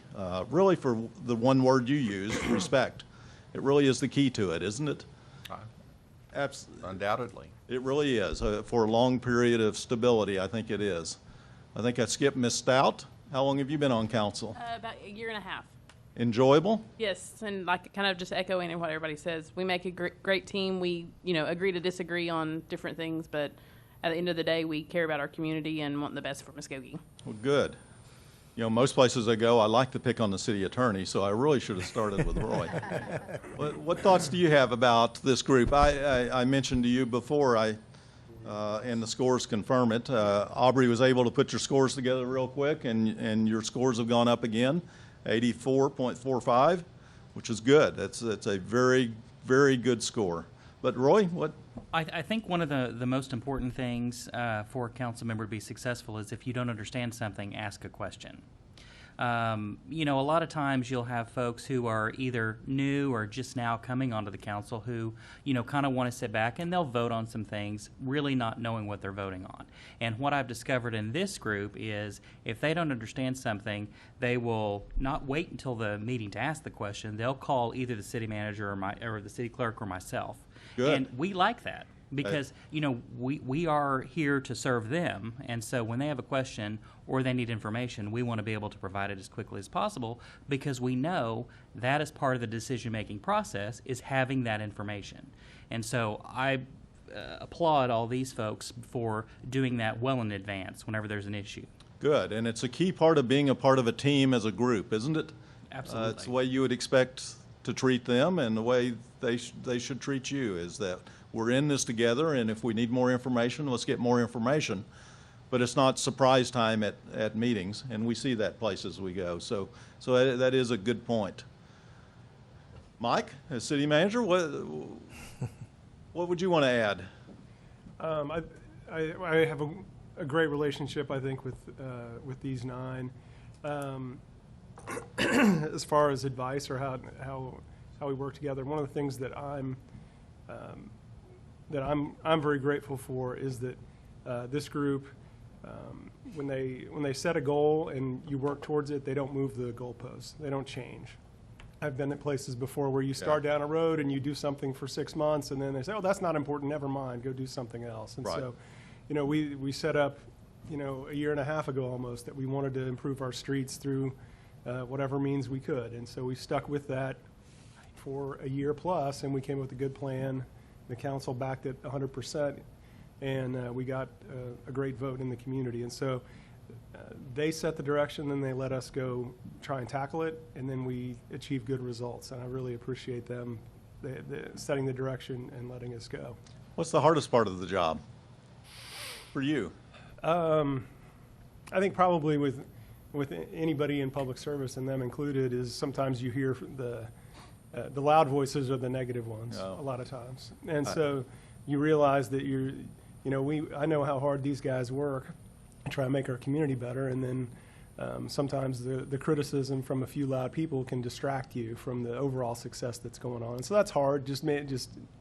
Really, for the one word you use, respect. It really is the key to it, isn't it? Undoubtedly. It really is. For a long period of stability, I think it is. I think I skipped Ms. Stout. How long have you been on council? About a year and a half. Enjoyable? Yes, and like kind of just echoing in what everybody says, we make a great team. We, agree to disagree on different things, but at the end of the day, we care about our community and want the best for Muskogee. Well, good. Most places I go, I like to pick on the city attorney, so I really should have started with Roy. What thoughts do you have about this group? I mentioned to you before, and the scores confirm it. Aubrey was able to put your scores together real quick, and your scores have gone up again, 84.45, which is good. That's a very, very good score. But Roy, what? I think one of the most important things for a council member to be successful is if you don't understand something, ask a question. A lot of times you'll have folks who are either new or just now coming onto the council who, kind of want to sit back and they'll vote on some things, really not knowing what they're voting on. And what I've discovered in this group is if they don't understand something, they will not wait until the meeting to ask the question. They'll call either the city manager or the city clerk or myself. Good. And we like that because, we are here to serve them. And so when they have a question or they need information, we want to be able to provide it as quickly as possible because we know that is part of the decision-making process is having that information. And so I applaud all these folks for doing that well in advance whenever there's an issue. Good. And it's a key part of being a part of a team as a group, isn't it? Absolutely. It's the way you would expect to treat them, and the way they should treat you, is that we're in this together, and if we need more information, let's get more information. But it's not surprise time at meetings, and we see that places we go. So that is a good point. Mike, as city manager, what would you want to add? I have a great relationship, I think, with these 9. As far as advice or how we work together, one of the things that I'm very grateful for is that this group, when they set a goal and you work towards it, they don't move the goalposts. They don't change. I've been at places before where you start down a road and you do something for 6 months, and then they say, "Oh, that's not important. Never mind. Go do something else." And so, we set up, a year and a half ago almost, that we wanted to improve our streets through whatever means we could, and so we stuck with that for a year plus, and we came up with a good plan. The council backed it 100%, and we got a great vote in the community. And so they set the direction, then they let us go try and tackle it, and then we achieve good results. And I really appreciate them setting the direction and letting us go. What's the hardest part of the job for you? I think probably with anybody in public service, and them included, is sometimes you hear the loud voices are the negative ones a lot of times. And so you realize that I know how hard these guys work to try to make our community better, and then sometimes the criticism from a few loud people can distract you from the overall success that's going on. And so that's hard, just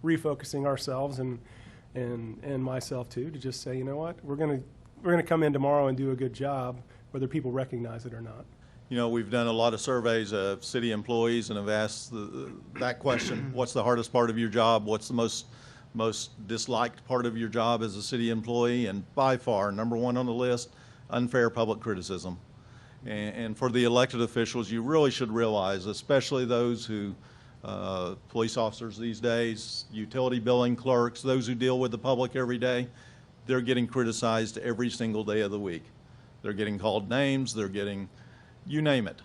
refocusing ourselves and myself too, to just say, you know what, we're gonna come in tomorrow and do a good job, whether people recognize it or not. We've done a lot of surveys of city employees and have asked that question: what's the hardest part of your job? What's the most disliked part of your job as a city employee? And by far, number one on the list, unfair public criticism. And for the elected officials, you really should realize, especially those who, police officers these days, utility billing clerks, those who deal with the public every day, they're getting criticized every single day of the week. They're getting called names, they're getting, you name it.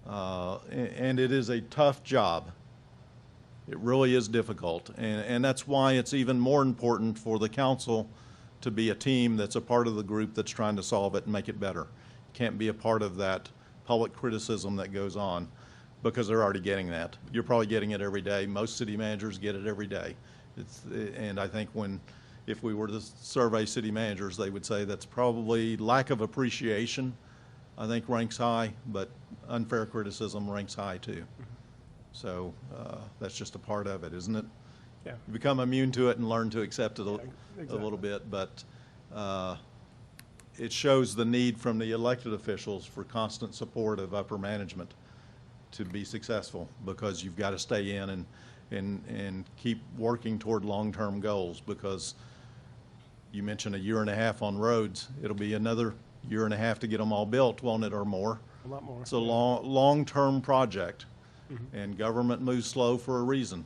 And it is a tough job. It really is difficult, and that's why it's even more important for the council to be a team that's a part of the group that's trying to solve it and make it better. Can't be a part of that public criticism that goes on, because they're already getting that. You're probably getting it every day. Most city managers get it every day. And I think if we were to survey city managers, they would say that's probably lack of appreciation, I think, ranks high, but unfair criticism ranks high too. So that's just a part of it, isn't it? Yeah. You become immune to it and learn to accept it a little bit, but it shows the need from the elected officials for constant support of upper management to be successful, because you've got to stay in and keep working toward long-term goals, because you mentioned a year and a half on roads. It'll be another year and a half to get them all built, won't it, or more? A lot more. It's a long-term project. And government moves slow for a reason.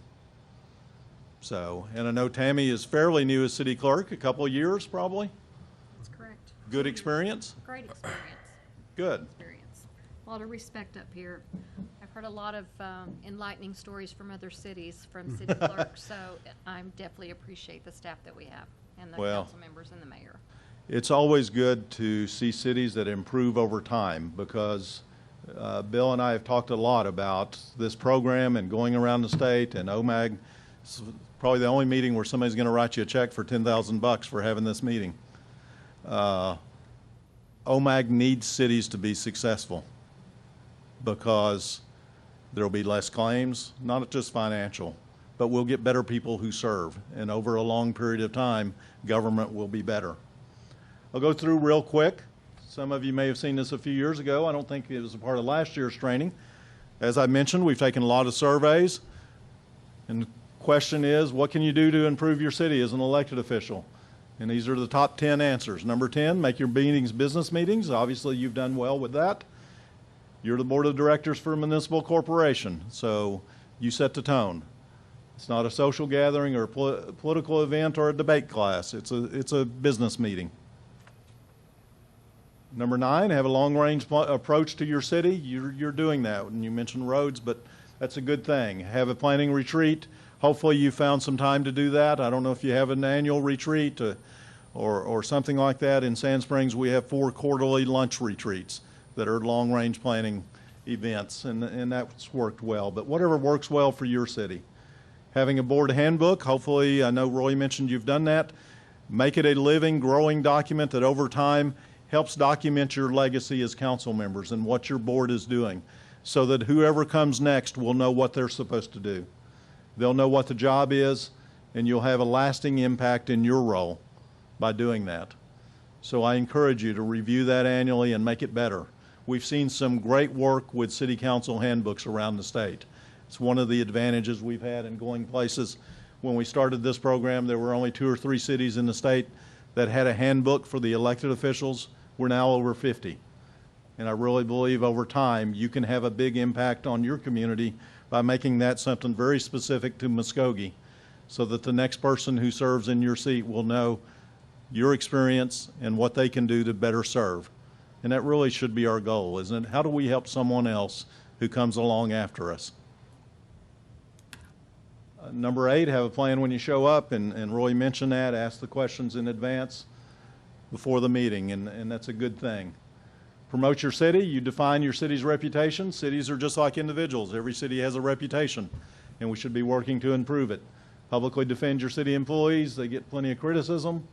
So, and I know Tammy is fairly new as city clerk, a couple of years probably. That's correct. Good experience? Great experience. Good. Experience. A lot of respect up here. I've heard a lot of enlightening stories from other cities, from city clerks, so I definitely appreciate the staff that we have, and the council members and the mayor. It's always good to see cities that improve over time, because Bill and I have talked a lot about this program and going around the state, and OMAG is probably the only meeting where somebody's going to write you a check for $10,000 for having this meeting. OMAG needs cities to be successful, because there will be less claims, not just financial, but we'll get better people who serve, and over a long period of time, government will be better. I'll go through real quick. Some of you may have seen this a few years ago. I don't think it was a part of last year's training. As I mentioned, we've taken a lot of surveys, and the question is, what can you do to improve your city as an elected official? And these are the top 10 answers. Number 10, make your meetings business meetings. Obviously, you've done well with that. You're the board of directors for a municipal corporation, so you set the tone. It's not a social gathering or a political event or a debate class. It's a business meeting. Number 9, have a long-range approach to your city. You're doing that, and you mentioned roads, but that's a good thing. Have a planning retreat. Hopefully you found some time to do that. I don't know if you have an annual retreat or something like that. In Sand Springs, we have 4 quarterly lunch retreats that are long-range planning events, and that's worked well. But whatever works well for your city. Having a board handbook, hopefully, I know Roy mentioned you've done that. Make it a living, growing document that over time helps document your legacy as council members and what your board is doing, so that whoever comes next will know what they're supposed to do. They'll know what the job is, and you'll have a lasting impact in your role by doing that. So I encourage you to review that annually and make it better. We've seen some great work with city council handbooks around the state. It's one of the advantages we've had in going places. When we started this program, there were only 2 or 3 cities in the state that had a handbook for the elected officials. We're now over 50. And I really believe over time you can have a big impact on your community by making that something very specific to Muskogee, so that the next person who serves in your seat will know your experience and what they can do to better serve. And that really should be our goal, isn't it? How do we help someone else who comes along after us? Number 8, have a plan when you show up, and Roy mentioned that. Ask the questions in advance before the meeting, and that's a good thing. Promote your city. You define your city's reputation. Cities are just like individuals. Every city has a reputation, and we should be working to improve it. Publicly defend your city employees. They get plenty of criticism.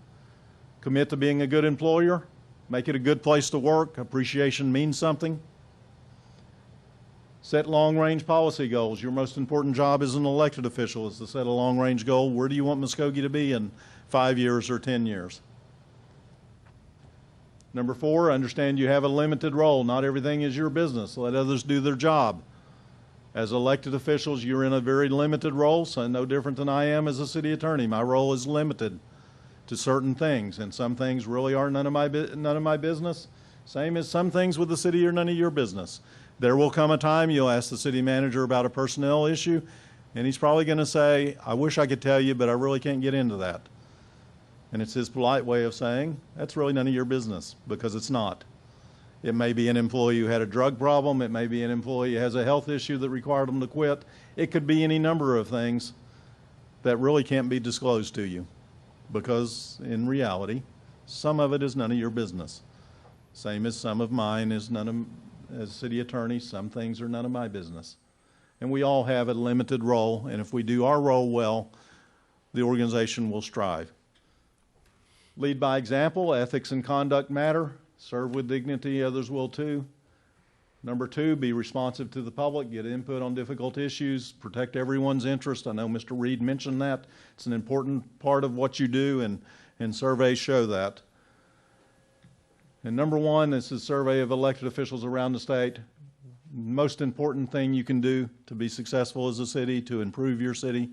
Commit to being a good employer. Make it a good place to work. Appreciation means something. Set long-range policy goals. Your most important job as an elected official is to set a long-range goal. Where do you want Muskogee to be in 5 years or 10 years? Number 4, understand you have a limited role. Not everything is your business. Let others do their job. As elected officials, you're in a very limited role, so no different than I am as a city attorney. My role is limited to certain things, and some things really are none of my business. Same as some things with the city are none of your business. There will come a time you'll ask the city manager about a personnel issue, and he's probably going to say, I wish I could tell you, but I really can't get into that. And it's his polite way of saying, that's really none of your business, because it's not. It may be an employee who had a drug problem. It may be an employee who has a health issue that required them to quit. It could be any number of things that really can't be disclosed to you, because in reality, some of it is none of your business. Same as some of mine is as city attorney, some things are none of my business. And we all have a limited role, and if we do our role well, the organization will strive. Lead by example. Ethics and conduct matter. Serve with dignity, others will too. Number 2, be responsive to the public, get input on difficult issues, protect everyone's interest. I know Mr. Reed mentioned that. It's an important part of what you do, and surveys show that. And number 1, this is a survey of elected officials around the state. Most important thing you can do to be successful as a city, to improve your city.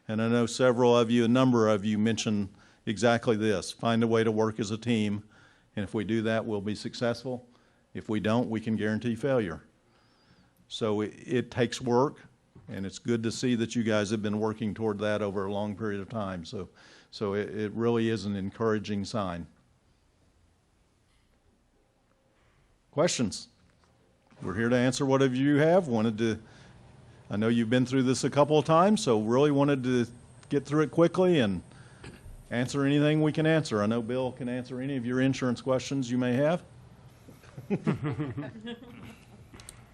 And I know a number of you mentioned exactly this. Find a way to work as a team, and if we do that, we'll be successful. If we don't, we can guarantee failure. So it takes work, and it's good to see that you guys have been working toward that over a long period of time. So it really is an encouraging sign. Questions? We're here to answer whatever you have. I know you've been through this a couple of times, so really wanted to get through it quickly and answer anything we can answer. I know Bill can answer any of your insurance questions you may have.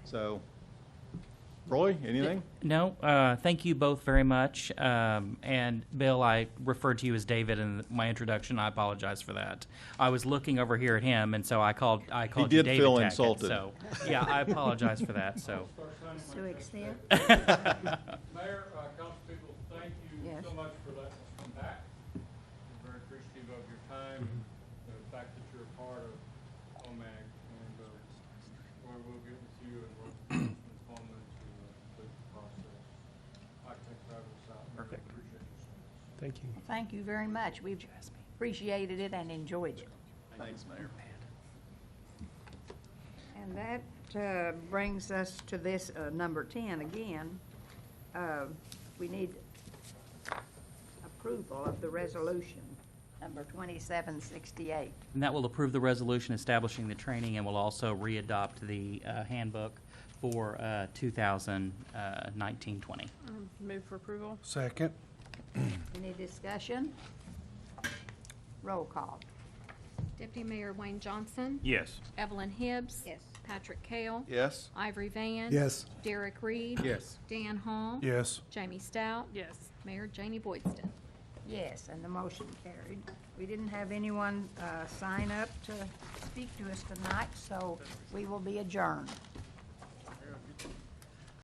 So, Roy, anything? No, thank you both very much. And Bill, I referred to you as David in my introduction. I apologize for that. I was looking over here at him, and so I called you David. He did feel Tackett, insulted. So, yeah, I apologize for that. So, So extent. Mayor, councilpeople, thank you Yes. so much for letting us come back. We're very appreciative of your time, the fact that you're a part of OMAG, and we'll get with you and work with Councilman Coleman to complete the process. I take Travis out. Perfect. Appreciate you so much. Thank you. Thank you very much. We've appreciated it and enjoyed it. Thanks, Mayor. And that brings us to this number 10 again. We need approval of the resolution number 2768. And that will approve the resolution establishing the training and will also re-adopt the handbook for 2019-20. Move for approval. Second. Any discussion? Roll call. Deputy Mayor Wayne Johnson. Yes. Evelyn Hibbs. Yes. Patrick Kale. Yes. Ivory Van. Yes. Derek Reed. Yes. Dan Hall. Yes. Jamie Stout. Yes. Mayor Janie Boydston. Yes, and the motion carried. We didn't have anyone sign up to speak to us tonight, so we will be adjourned.